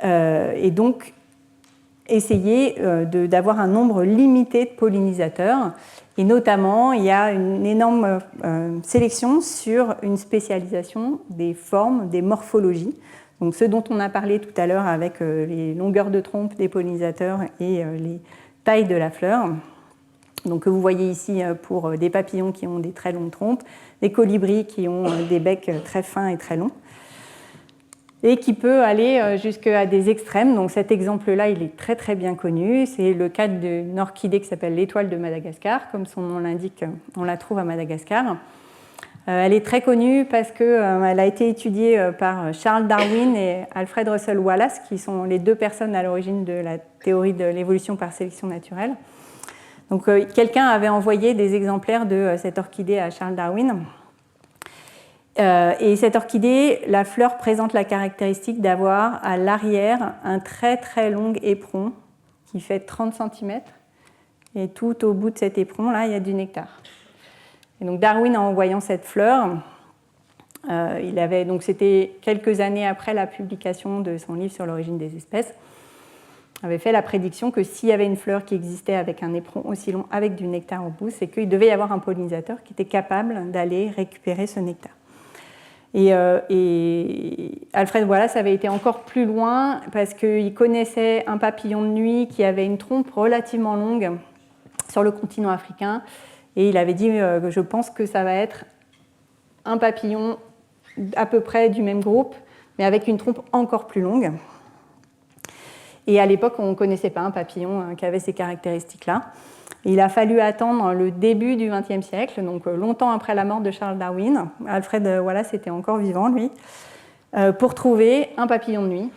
Et donc, essayer d'avoir un nombre limité de pollinisateurs. Et notamment, il y a une énorme sélection sur une spécialisation des formes, des morphologies. Donc, ce dont on a parlé tout à l'heure avec les longueurs de trompe des pollinisateurs et les tailles de la fleur. Donc, que vous voyez ici pour des papillons qui ont des très longues trompes, des colibris qui ont des becs très fins et très longs, et qui peut aller jusqu'à des extrêmes. Donc cet exemple-là, il est très très bien connu. C'est le cas d'une orchidée qui s'appelle l'étoile de Madagascar. Comme son nom l'indique, on la trouve à Madagascar. Elle est très connue parce qu'elle a été étudiée par Charles Darwin et Alfred Russel Wallace, qui sont les deux personnes à l'origine de la théorie de l'évolution par sélection naturelle. Donc quelqu'un avait envoyé des exemplaires de cette orchidée à Charles Darwin. Et cette orchidée, la fleur présente la caractéristique d'avoir à l'arrière un très très long éperon qui fait 30 cm. Et tout au bout de cet éperon-là, il y a du nectar. Et donc Darwin, en voyant cette fleur, donc c'était quelques années après la publication de son livre sur l'origine des espèces, avait fait la prédiction que s'il y avait une fleur qui existait avec un éperon aussi long, avec du nectar au bout, c'est qu'il devait y avoir un pollinisateur qui était capable d'aller récupérer ce nectar. Et Alfred Wallace avait été encore plus loin parce qu'il connaissait un papillon de nuit qui avait une trompe relativement longue sur le continent africain. Et il avait dit je pense que ça va être un papillon à peu près du même groupe, mais avec une trompe encore plus longue. Et à l'époque, on ne connaissait pas un papillon qui avait ces caractéristiques-là. Il a fallu attendre le début du XXe siècle, donc longtemps après la mort de Charles Darwin. Alfred Wallace était encore vivant, lui, pour trouver un papillon de nuit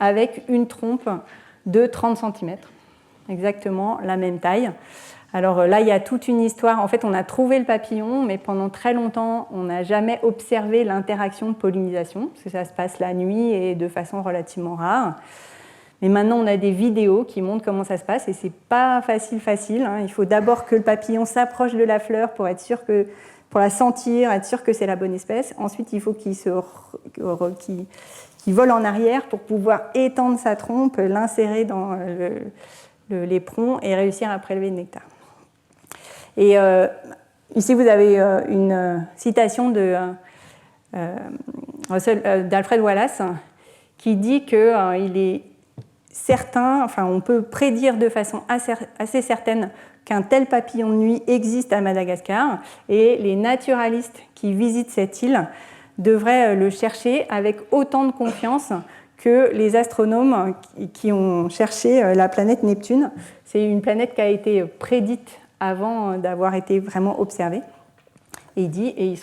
avec une trompe de 30 cm, exactement la même taille, Alors là, il y a toute une histoire. En fait, on a trouvé le papillon, mais pendant très longtemps, on n'a jamais observé l'interaction de pollinisation, parce que ça se passe la nuit et de façon relativement rare. Mais maintenant, on a des vidéos qui montrent comment ça se passe, et c'est pas facile. Hein. Il faut d'abord que le papillon s'approche de la fleur pour être sûr que, pour la sentir, être sûr que c'est la bonne espèce. Ensuite, il faut qu'il vole en arrière pour pouvoir étendre sa trompe, l'insérer dans l'éperon et réussir à prélever le nectar. Et ici, vous avez une citation d'Alfred Wallace qui dit qu'il est certain, enfin, on peut prédire de façon assez certaine qu'un tel papillon de nuit existe à Madagascar, et les naturalistes qui visitent cette île devraient le chercher avec autant de confiance que les astronomes qui ont cherché la planète Neptune. C'est une planète qui a été prédite avant d'avoir été vraiment observée. Et il dit, et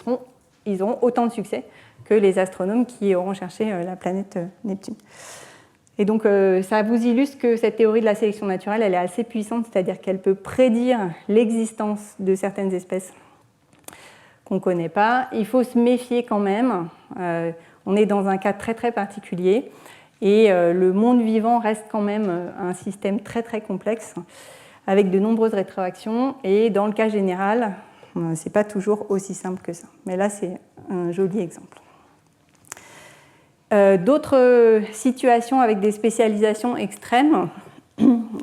ils auront autant de succès que les astronomes qui auront cherché la planète Neptune. Et donc, ça vous illustre que cette théorie de la sélection naturelle, elle est assez puissante, c'est-à-dire qu'elle peut prédire l'existence de certaines espèces qu'on ne connaît pas. Il faut se méfier quand même. On est dans un cas très, très particulier. Et le monde vivant reste quand même un système très, très complexe, avec de nombreuses rétroactions. Et dans le cas général, ce n'est pas toujours aussi simple que ça. Mais là, c'est un joli exemple. D'autres situations avec des spécialisations extrêmes.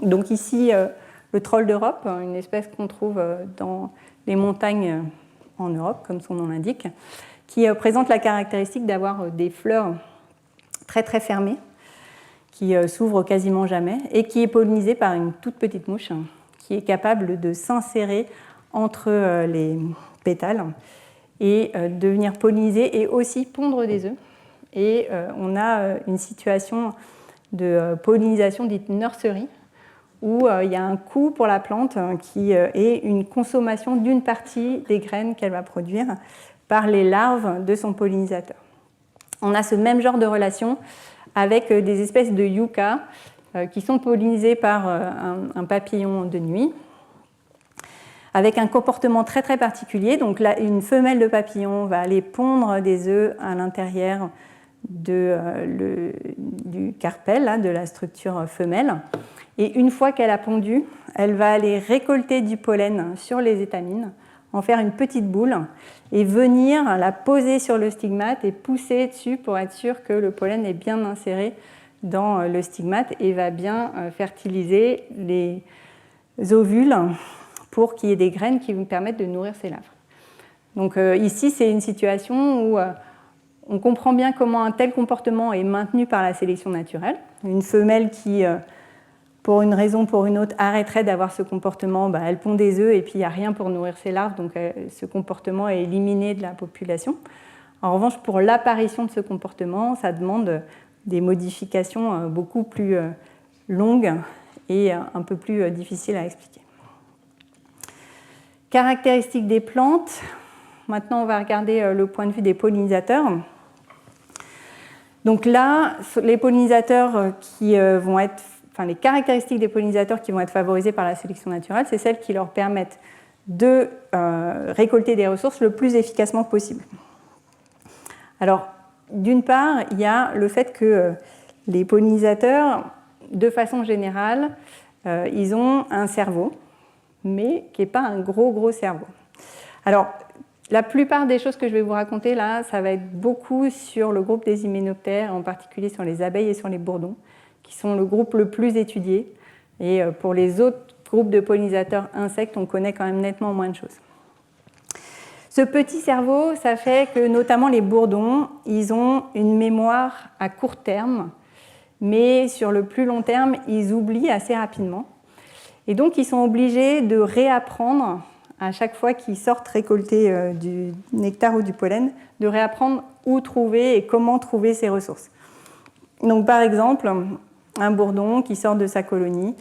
Donc ici, le troll d'Europe, une espèce qu'on trouve dans les montagnes en Europe, comme son nom l'indique, qui présente la caractéristique d'avoir des fleurs très très fermées, qui s'ouvrent quasiment jamais, et qui est pollinisée par une toute petite mouche qui est capable de s'insérer entre les pétales et de venir polliniser et aussi pondre des œufs. Et on a une situation de pollinisation dite nursery, où il y a un coût pour la plante qui est une consommation d'une partie des graines qu'elle va produire par les larves de son pollinisateur. On a ce même genre de relation avec des espèces de yucca qui sont pollinisées par un papillon de nuit, avec un comportement très très particulier. Donc là, une femelle de papillon va aller pondre des œufs à l'intérieur du carpel, là, de la structure femelle. Et une fois qu'elle a pondu, elle va aller récolter du pollen sur les étamines, en faire une petite boule et venir la poser sur le stigmate et pousser dessus pour être sûr que le pollen est bien inséré dans le stigmate et va bien fertiliser les ovules pour qu'il y ait des graines qui vous permettent de nourrir ces larves. Donc ici, c'est une situation où on comprend bien comment un tel comportement est maintenu par la sélection naturelle. Une femelle qui, pour une raison ou pour une autre, arrêterait d'avoir ce comportement, elle pond des œufs et puis il n'y a rien pour nourrir ses larves, donc ce comportement est éliminé de la population. En revanche, pour l'apparition de ce comportement, ça demande des modifications beaucoup plus longues et un peu plus difficiles à expliquer. Caractéristiques des plantes. Maintenant, on va regarder le point de vue des pollinisateurs. Donc là, les pollinisateurs les caractéristiques des pollinisateurs qui vont être favorisés par la sélection naturelle, c'est celles qui leur permettent de récolter des ressources le plus efficacement possible. Alors, d'une part, il y a le fait que les pollinisateurs, de façon générale, ils ont un cerveau, mais qui n'est pas un gros cerveau. Alors, la plupart des choses que je vais vous raconter là, ça va être beaucoup sur le groupe des hyménoptères, en particulier sur les abeilles et sur les bourdons, qui sont le groupe le plus étudié. Et pour les autres groupes de pollinisateurs insectes, on connaît quand même nettement moins de choses. Ce petit cerveau, ça fait que notamment les bourdons, ils ont une mémoire à court terme, mais sur le plus long terme, ils oublient assez rapidement. Et donc, ils sont obligés de réapprendre à chaque fois qu'ils sortent récolter du nectar ou du pollen, de réapprendre où trouver et comment trouver ces ressources. Donc, par exemple, un bourdon qui sort de sa colonie,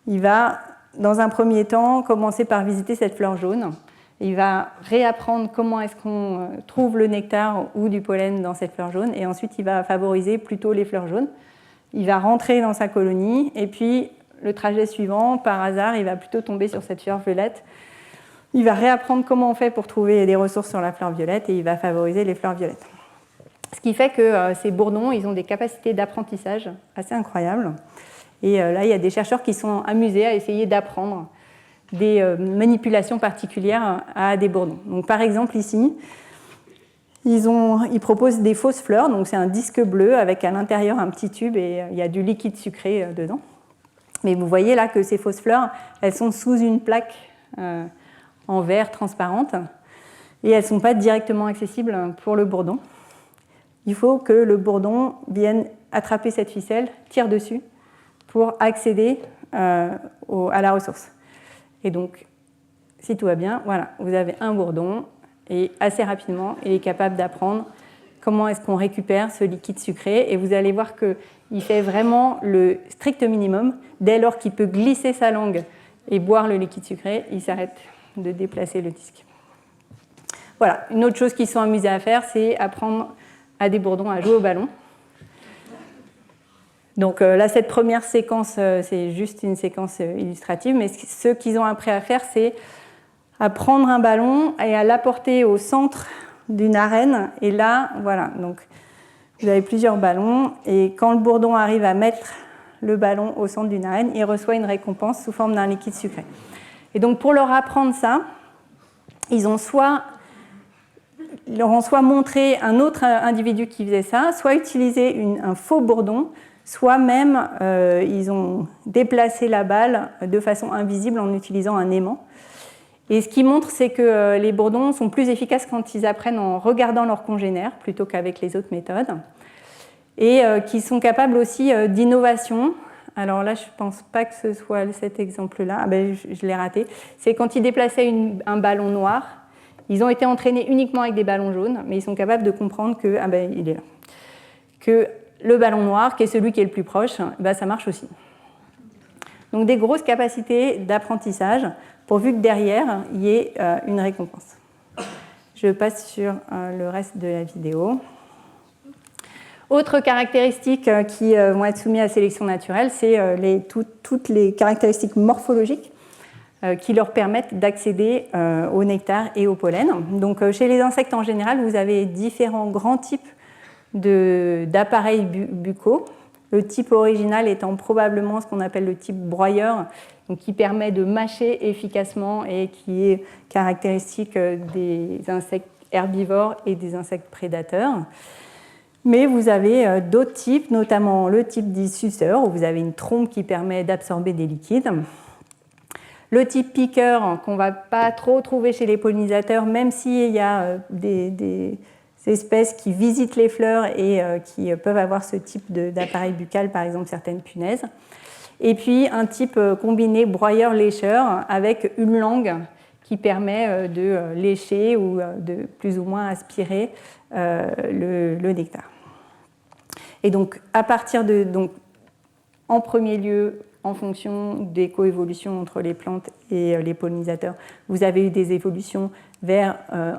il va, dans un premier temps, commencer par visiter cette fleur jaune. Il va réapprendre comment est-ce qu'on trouve le nectar ou du pollen dans cette fleur jaune, et ensuite, il va favoriser plutôt les fleurs jaunes. Il va rentrer dans sa colonie, et puis, le trajet suivant, par hasard, il va plutôt tomber sur cette fleur violette. Il va réapprendre comment on fait pour trouver des ressources sur la fleur violette et il va favoriser les fleurs violettes. Ce qui fait que ces bourdons, ils ont des capacités d'apprentissage assez incroyables. Et là, il y a des chercheurs qui sont amusés à essayer d'apprendre des manipulations particulières à des bourdons. Donc, par exemple, ici, ils proposent des fausses fleurs. Donc, c'est un disque bleu avec à l'intérieur un petit tube et il y a du liquide sucré dedans. Mais vous voyez là que ces fausses fleurs, elles sont sous une plaque en verre transparente et elles ne sont pas directement accessibles pour le bourdon. Il faut que le bourdon vienne attraper cette ficelle, tire dessus pour accéder à la ressource. Et donc, si tout va bien, voilà, vous avez un bourdon et assez rapidement, il est capable d'apprendre comment est-ce qu'on récupère ce liquide sucré. Et vous allez voir qu'il fait vraiment le strict minimum. Dès lors qu'il peut glisser sa langue et boire le liquide sucré, il s'arrête de déplacer le disque. Voilà, une autre chose qu'ils sont amusés à faire, c'est apprendre à des bourdons à jouer au ballon. Donc là, cette première séquence, c'est juste une séquence illustrative, mais ce qu'ils ont appris à faire, c'est à prendre un ballon et à l'apporter au centre d'une arène. Et là, voilà, donc vous avez plusieurs ballons, et quand le bourdon arrive à mettre le ballon au centre d'une arène, il reçoit une récompense sous forme d'un liquide sucré. Et donc pour leur apprendre ça, ils ont leur ont soit montré un autre individu qui faisait ça, soit utilisé un faux bourdon, soit même ils ont déplacé la balle de façon invisible en utilisant un aimant. Et ce qui montre, c'est que les bourdons sont plus efficaces quand ils apprennent en regardant leurs congénères plutôt qu'avec les autres méthodes, et qui sont capables aussi d'innovation. Alors là, je ne pense pas que ce soit cet exemple-là. Ah ben, je l'ai raté. C'est quand ils déplaçaient un ballon noir. Ils ont été entraînés uniquement avec des ballons jaunes, mais ils sont capables de comprendre que, il est là, que le ballon noir, qui est celui qui est le plus proche, ça marche aussi. Donc des grosses capacités d'apprentissage, pourvu que derrière, il y ait une récompense. Je passe sur le reste de la vidéo. Autres caractéristiques qui vont être soumises à sélection naturelle, c'est toutes les caractéristiques morphologiques qui leur permettent d'accéder au nectar et au pollen. Donc, chez les insectes en général, vous avez différents grands types d'appareils buccaux. Le type original étant probablement ce qu'on appelle le type broyeur, donc qui permet de mâcher efficacement et qui est caractéristique des insectes herbivores et des insectes prédateurs. Mais vous avez d'autres types, notamment le type dit suceur, où vous avez une trompe qui permet d'absorber des liquides. Le type piqueur, qu'on ne va pas trop trouver chez les pollinisateurs, même s'il y a des espèces qui visitent les fleurs et qui peuvent avoir ce type d'appareil buccal, par exemple certaines punaises. Et puis un type combiné broyeur-lécheur avec une langue qui permet de lécher ou de plus ou moins aspirer le nectar. Et donc, à partir en premier lieu, en fonction des coévolutions entre les plantes et les pollinisateurs, vous avez eu des évolutions vers,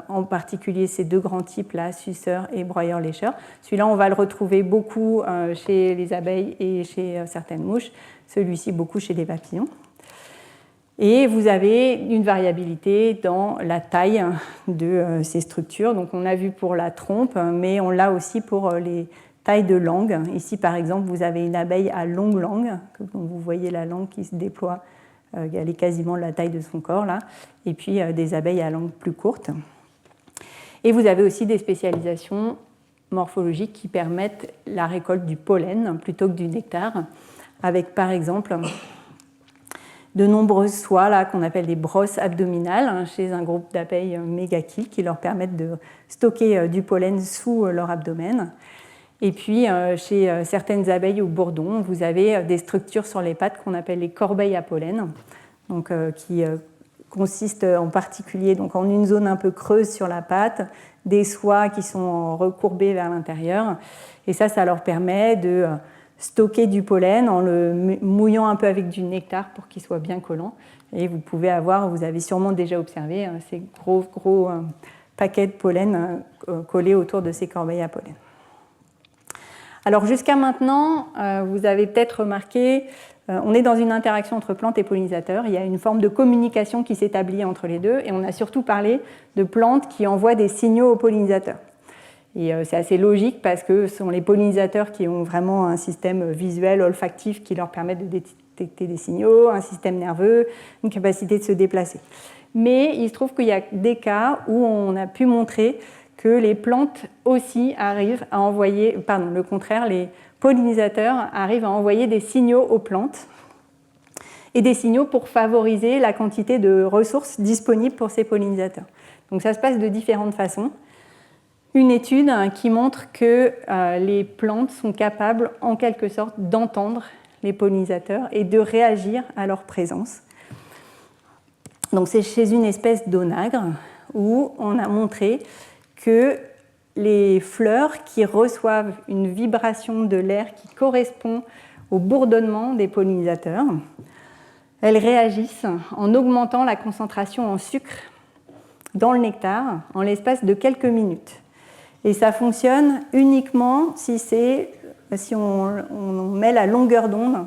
en particulier, ces deux grands types-là, suceurs et broyeurs-lécheurs. Celui-là, on va le retrouver beaucoup chez les abeilles et chez certaines mouches, celui-ci beaucoup chez les papillons. Et vous avez une variabilité dans la taille de ces structures. Donc, on a vu pour la trompe, mais on l'a aussi pour les taille de langue. Ici, par exemple, vous avez une abeille à longue langue. Vous voyez la langue qui se déploie. Elle est quasiment la taille de son corps, là. Et puis, des abeilles à langue plus courte. Et vous avez aussi des spécialisations morphologiques qui permettent la récolte du pollen plutôt que du nectar, avec, par exemple, de nombreuses soies là, qu'on appelle des brosses abdominales chez un groupe d'abeilles mégachie qui leur permettent de stocker du pollen sous leur abdomen. Et puis, chez certaines abeilles ou bourdons, vous avez des structures sur les pattes qu'on appelle les corbeilles à pollen, donc, qui consistent en particulier en une zone un peu creuse sur la patte, des soies qui sont recourbées vers l'intérieur. Et ça leur permet de stocker du pollen en le mouillant un peu avec du nectar pour qu'il soit bien collant. Et vous avez sûrement déjà observé ces gros paquets de pollen collés autour de ces corbeilles à pollen. Alors jusqu'à maintenant, vous avez peut-être remarqué, on est dans une interaction entre plantes et pollinisateurs. Il y a une forme de communication qui s'établit entre les deux, et on a surtout parlé de plantes qui envoient des signaux aux pollinisateurs. Et c'est assez logique parce que ce sont les pollinisateurs qui ont vraiment un système visuel, olfactif qui leur permet de détecter des signaux, un système nerveux, une capacité de se déplacer. Mais il se trouve qu'il y a des cas où on a pu montrer que les plantes aussi arrivent à envoyer, le contraire, les pollinisateurs arrivent à envoyer des signaux aux plantes et des signaux pour favoriser la quantité de ressources disponibles pour ces pollinisateurs. Donc ça se passe de différentes façons. Une étude qui montre que les plantes sont capables en quelque sorte d'entendre les pollinisateurs et de réagir à leur présence. Donc c'est chez une espèce d'onagre où on a montré que les fleurs qui reçoivent une vibration de l'air qui correspond au bourdonnement des pollinisateurs, elles réagissent en augmentant la concentration en sucre dans le nectar en l'espace de quelques minutes. Et ça fonctionne uniquement si on met la longueur d'onde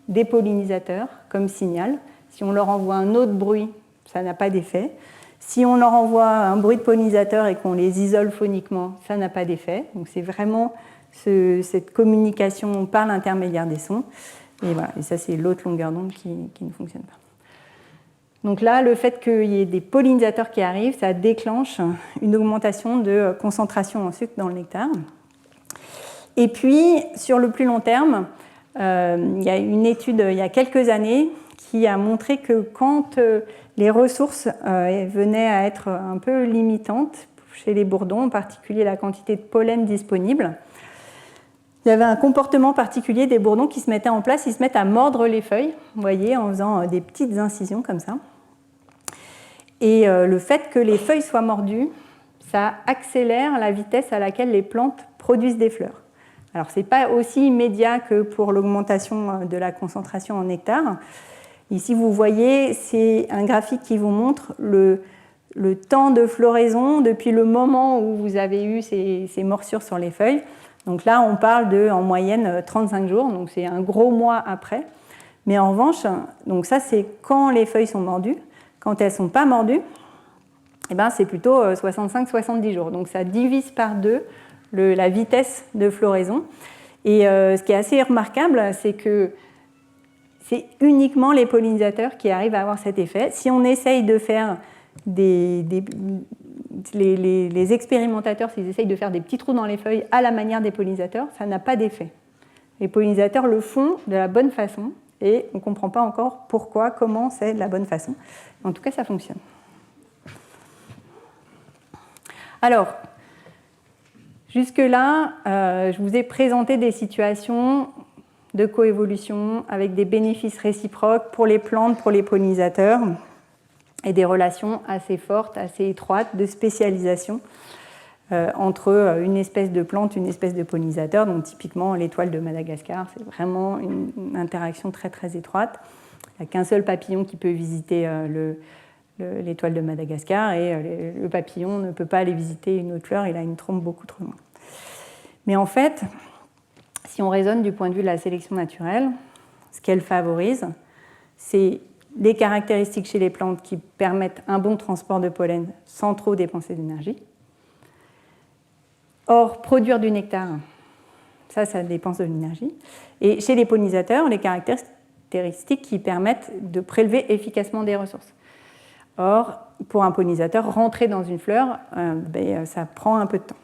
des pollinisateurs comme signal. Si on leur envoie un autre bruit, ça n'a pas d'effet. Si on leur envoie un bruit de pollinisateur et qu'on les isole phoniquement, ça n'a pas d'effet. Donc c'est vraiment cette communication par l'intermédiaire des sons. Et voilà, et ça c'est l'autre longueur d'onde qui ne fonctionne pas. Donc là, le fait qu'il y ait des pollinisateurs qui arrivent, ça déclenche une augmentation de concentration en sucre dans le nectar. Et puis, sur le plus long terme, il y a une étude il y a quelques années qui a montré que quand les ressources venaient à être un peu limitantes chez les bourdons, en particulier la quantité de pollen disponible, il y avait un comportement particulier des bourdons qui se mettaient en place, ils se mettent à mordre les feuilles, vous voyez, en faisant des petites incisions comme ça. Et le fait que les feuilles soient mordues, ça accélère la vitesse à laquelle les plantes produisent des fleurs. Alors, ce n'est pas aussi immédiat que pour l'augmentation de la concentration en nectar. Ici, vous voyez, c'est un graphique qui vous montre le temps de floraison depuis le moment où vous avez eu ces morsures sur les feuilles. Donc là, on parle de, en moyenne, 35 jours, donc c'est un gros mois après. Mais en revanche, donc ça, c'est quand les feuilles sont mordues. Quand elles ne sont pas mordues, eh ben, c'est plutôt 65-70 jours. Donc ça divise par deux la vitesse de floraison. Et ce qui est assez remarquable, c'est que c'est uniquement les pollinisateurs qui arrivent à avoir cet effet. Si on essaye de faire les expérimentateurs, s'ils essayent de faire des petits trous dans les feuilles à la manière des pollinisateurs, ça n'a pas d'effet. Les pollinisateurs le font de la bonne façon et on ne comprend pas encore pourquoi, comment c'est de la bonne façon. En tout cas, ça fonctionne. Alors, jusque-là, je vous ai présenté des situations de coévolution avec des bénéfices réciproques pour les plantes, pour les pollinisateurs, et des relations assez fortes, assez étroites de spécialisation entre une espèce de plante, une espèce de pollinisateur. Donc typiquement l'étoile de Madagascar, c'est vraiment une interaction très très étroite. Il n'y a qu'un seul papillon qui peut visiter l'étoile de Madagascar et le papillon ne peut pas aller visiter une autre fleur, il a une trompe beaucoup trop longue. Mais en fait, si on raisonne du point de vue de la sélection naturelle, ce qu'elle favorise, c'est les caractéristiques chez les plantes qui permettent un bon transport de pollen sans trop dépenser d'énergie. Or, produire du nectar, ça dépense de l'énergie. Et chez les pollinisateurs, les caractéristiques qui permettent de prélever efficacement des ressources. Or, pour un pollinisateur, rentrer dans une fleur, ça prend un peu de temps.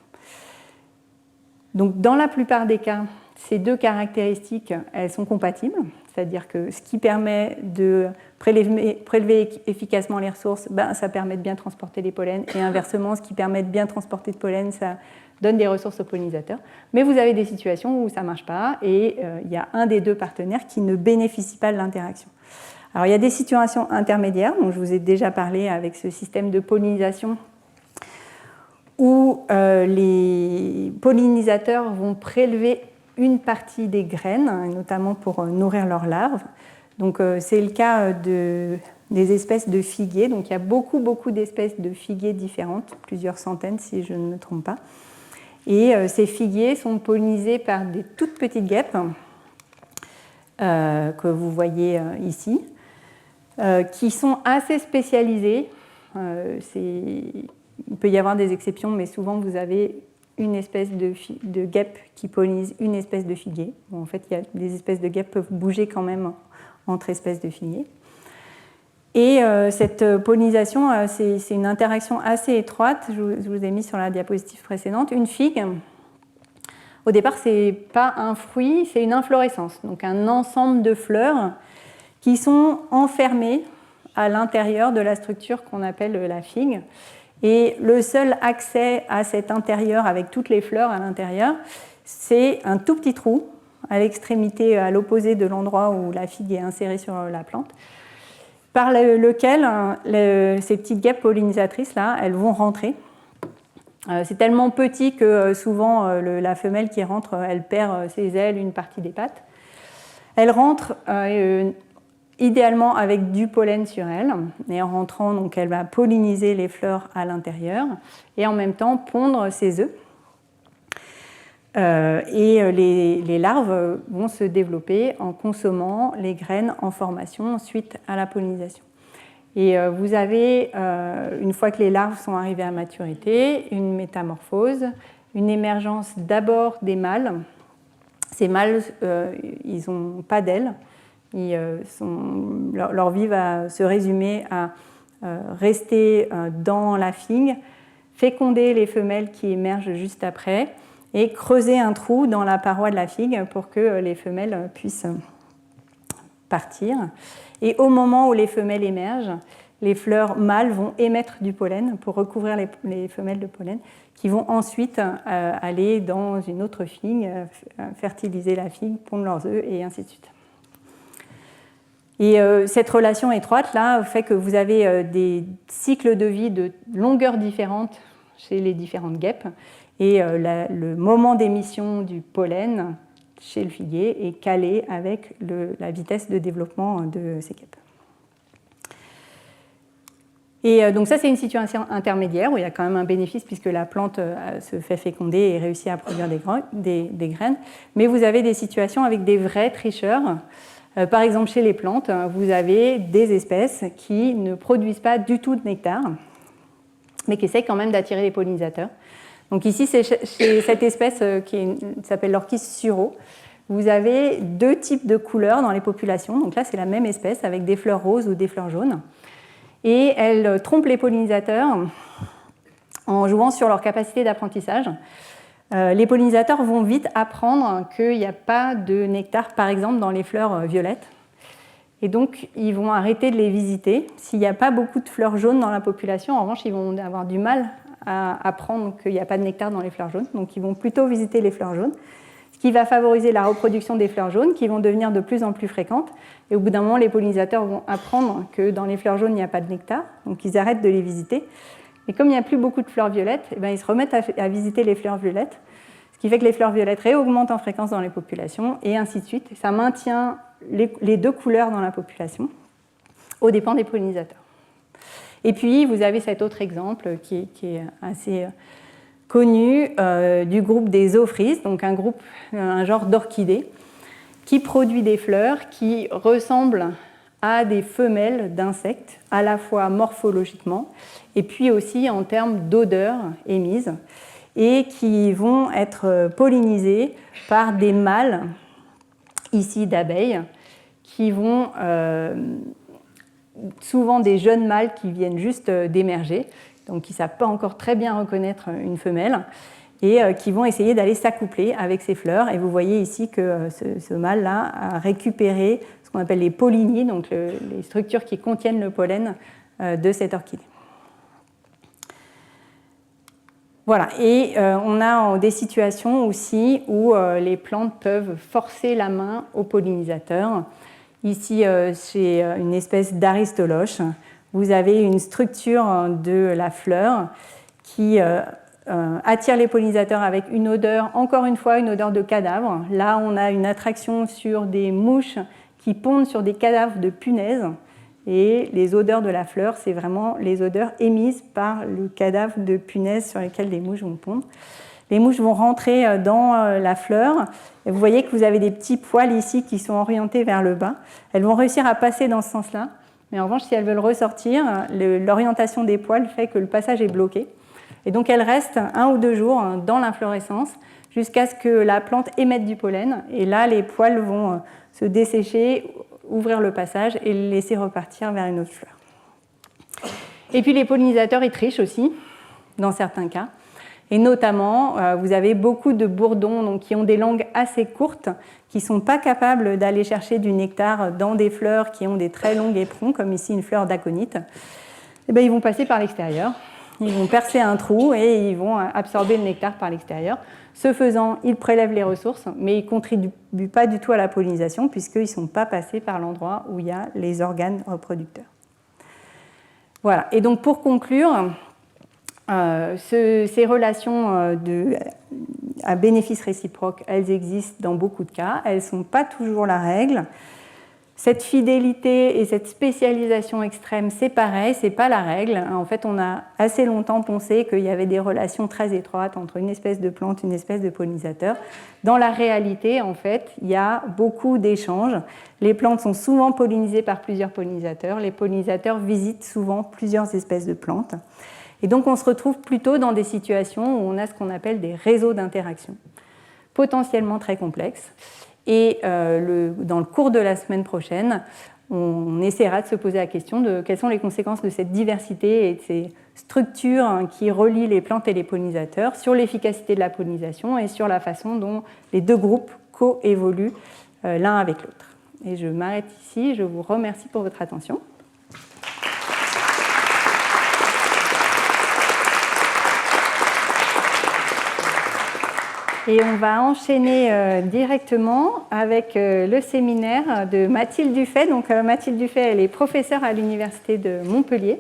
Donc, dans la plupart des cas, ces deux caractéristiques, elles sont compatibles, c'est-à-dire que ce qui permet de prélever efficacement les ressources, ça permet de bien transporter les pollens, et inversement, ce qui permet de bien transporter de pollen, ça donne des ressources aux pollinisateurs. Mais vous avez des situations où ça ne marche pas, et il y a un des deux partenaires qui ne bénéficie pas de l'interaction. Alors, il y a des situations intermédiaires, dont je vous ai déjà parlé avec ce système de pollinisation, où les pollinisateurs vont prélever une partie des graines, notamment pour nourrir leurs larves. Donc, c'est le cas des espèces de figuiers. Donc, il y a beaucoup d'espèces de figuiers différentes, plusieurs centaines si je ne me trompe pas. Et ces figuiers sont pollinisés par des toutes petites guêpes que vous voyez ici, qui sont assez spécialisées. Il peut y avoir des exceptions, mais souvent vous avez une espèce de guêpe qui pollinise une espèce de figuier. Bon, en fait, les espèces de guêpes peuvent bouger quand même entre espèces de figuiers. Et cette pollinisation, c'est une interaction assez étroite. Je vous ai mis sur la diapositive précédente. Une figue, au départ, ce n'est pas un fruit, c'est une inflorescence. Donc un ensemble de fleurs qui sont enfermées à l'intérieur de la structure qu'on appelle la figue. Et le seul accès à cet intérieur, avec toutes les fleurs à l'intérieur, c'est un tout petit trou à l'extrémité, à l'opposé de l'endroit où la figue est insérée sur la plante, par lequel ces petites guêpes pollinisatrices, là, elles vont rentrer. C'est tellement petit que souvent la femelle qui rentre, elle perd ses ailes, une partie des pattes. Elle rentre idéalement avec du pollen sur elle, et en rentrant, donc, elle va polliniser les fleurs à l'intérieur et en même temps pondre ses œufs. Et les larves vont se développer en consommant les graines en formation suite à la pollinisation. Et vous avez, une fois que les larves sont arrivées à maturité, une métamorphose, une émergence d'abord des mâles. Ces mâles, ils n'ont pas d'ailes. Leur vie va se résumer à rester dans la figue, féconder les femelles qui émergent juste après et creuser un trou dans la paroi de la figue pour que les femelles puissent partir. Et au moment où les femelles émergent, les fleurs mâles vont émettre du pollen pour recouvrir les femelles de pollen, qui vont ensuite aller dans une autre figue, fertiliser la figue, pondre leurs œufs, et ainsi de suite. Et cette relation étroite là fait que vous avez des cycles de vie de longueurs différentes chez les différentes guêpes, et le moment d'émission du pollen chez le figuier est calé avec la vitesse de développement de ces guêpes. Et donc ça, c'est une situation intermédiaire où il y a quand même un bénéfice puisque la plante se fait féconder et réussit à produire des graines. Mais vous avez des situations avec des vrais tricheurs. Par exemple, chez les plantes, vous avez des espèces qui ne produisent pas du tout de nectar, mais qui essaient quand même d'attirer les pollinisateurs. Donc ici, c'est chez cette espèce qui s'appelle l'orchis sureau. Vous avez deux types de couleurs dans les populations. Donc là, c'est la même espèce avec des fleurs roses ou des fleurs jaunes. Et elle trompe les pollinisateurs en jouant sur leur capacité d'apprentissage. Les pollinisateurs vont vite apprendre qu'il n'y a pas de nectar, par exemple, dans les fleurs violettes. Et donc, ils vont arrêter de les visiter. S'il n'y a pas beaucoup de fleurs jaunes dans la population, en revanche, ils vont avoir du mal à apprendre qu'il n'y a pas de nectar dans les fleurs jaunes. Donc, ils vont plutôt visiter les fleurs jaunes, ce qui va favoriser la reproduction des fleurs jaunes, qui vont devenir de plus en plus fréquentes. Et au bout d'un moment, les pollinisateurs vont apprendre que dans les fleurs jaunes, il n'y a pas de nectar. Donc, ils arrêtent de les visiter. Et comme il n'y a plus beaucoup de fleurs violettes, eh bien, ils se remettent à visiter les fleurs violettes, ce qui fait que les fleurs violettes réaugmentent en fréquence dans les populations, et ainsi de suite. Ça maintient les deux couleurs dans la population, aux dépens des pollinisateurs. Et puis, vous avez cet autre exemple qui est assez connu, du groupe des zoophrys, donc un genre d'orchidées, qui produit des fleurs qui ressemblent à des femelles d'insectes, à la fois morphologiquement, et puis aussi en termes d'odeur émise, et qui vont être pollinisées par des mâles, ici d'abeilles, qui vont souvent des jeunes mâles qui viennent juste d'émerger, donc qui ne savent pas encore très bien reconnaître une femelle, et qui vont essayer d'aller s'accoupler avec ces fleurs. Et vous voyez ici que ce mâle-là a récupéré ce qu'on appelle les pollinies, donc les structures qui contiennent le pollen de cette orchidée. Voilà, et on a des situations aussi où les plantes peuvent forcer la main aux pollinisateurs. Ici, chez une espèce d'aristoloche, vous avez une structure de la fleur qui attire les pollinisateurs avec une odeur, encore une fois, une odeur de cadavre. Là, on a une attraction sur des mouches qui pondent sur des cadavres de punaises. Et les odeurs de la fleur, c'est vraiment les odeurs émises par le cadavre de punaise sur lesquelles les mouches vont pondre. les mouches vont rentrer dans la fleur. Et vous voyez que vous avez des petits poils ici qui sont orientés vers le bas. Elles vont réussir à passer dans ce sens-là. Mais en revanche, si elles veulent ressortir, l'orientation des poils fait que le passage est bloqué. Et donc, elles restent 1 ou 2 jours dans l'inflorescence jusqu'à ce que la plante émette du pollen. Et là, les poils vont se dessécher, ouvrir le passage et le laisser repartir vers une autre fleur. Et puis, les pollinisateurs, ils trichent aussi, dans certains cas. Et notamment, vous avez beaucoup de bourdons donc, qui ont des langues assez courtes, qui ne sont pas capables d'aller chercher du nectar dans des fleurs qui ont des très longs éperons, comme ici une fleur d'aconite. Et bien, ils vont passer par l'extérieur. Ils vont percer un trou et ils vont absorber le nectar par l'extérieur. Ce faisant, ils prélèvent les ressources, mais ils ne contribuent pas du tout à la pollinisation puisqu'ils ne sont pas passés par l'endroit où il y a les organes reproducteurs. Voilà. Et donc, pour conclure, ces relations à bénéfice réciproque, elles existent dans beaucoup de cas. Elles ne sont pas toujours la règle. Cette fidélité et cette spécialisation extrême, c'est pareil, ce n'est pas la règle. En fait, on a assez longtemps pensé qu'il y avait des relations très étroites entre une espèce de plante et une espèce de pollinisateur. Dans la réalité, en fait, il y a beaucoup d'échanges. Les plantes sont souvent pollinisées par plusieurs pollinisateurs. Les pollinisateurs visitent souvent plusieurs espèces de plantes. Et donc, on se retrouve plutôt dans des situations où on a ce qu'on appelle des réseaux d'interaction, potentiellement très complexes. Et dans le cours de la semaine prochaine, on essaiera de se poser la question de quelles sont les conséquences de cette diversité et de ces structures qui relient les plantes et les pollinisateurs sur l'efficacité de la pollinisation et sur la façon dont les deux groupes coévoluent l'un avec l'autre. Et je m'arrête ici, je vous remercie pour votre attention. Et on va enchaîner directement avec le séminaire de Mathilde Dufay. Donc Mathilde Dufay, elle est professeure à l'Université de Montpellier.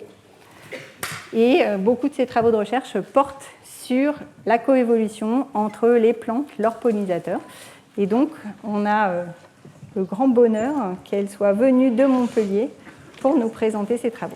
Et beaucoup de ses travaux de recherche portent sur la coévolution entre les plantes, leurs pollinisateurs. Et donc, on a le grand bonheur qu'elle soit venue de Montpellier pour nous présenter ses travaux.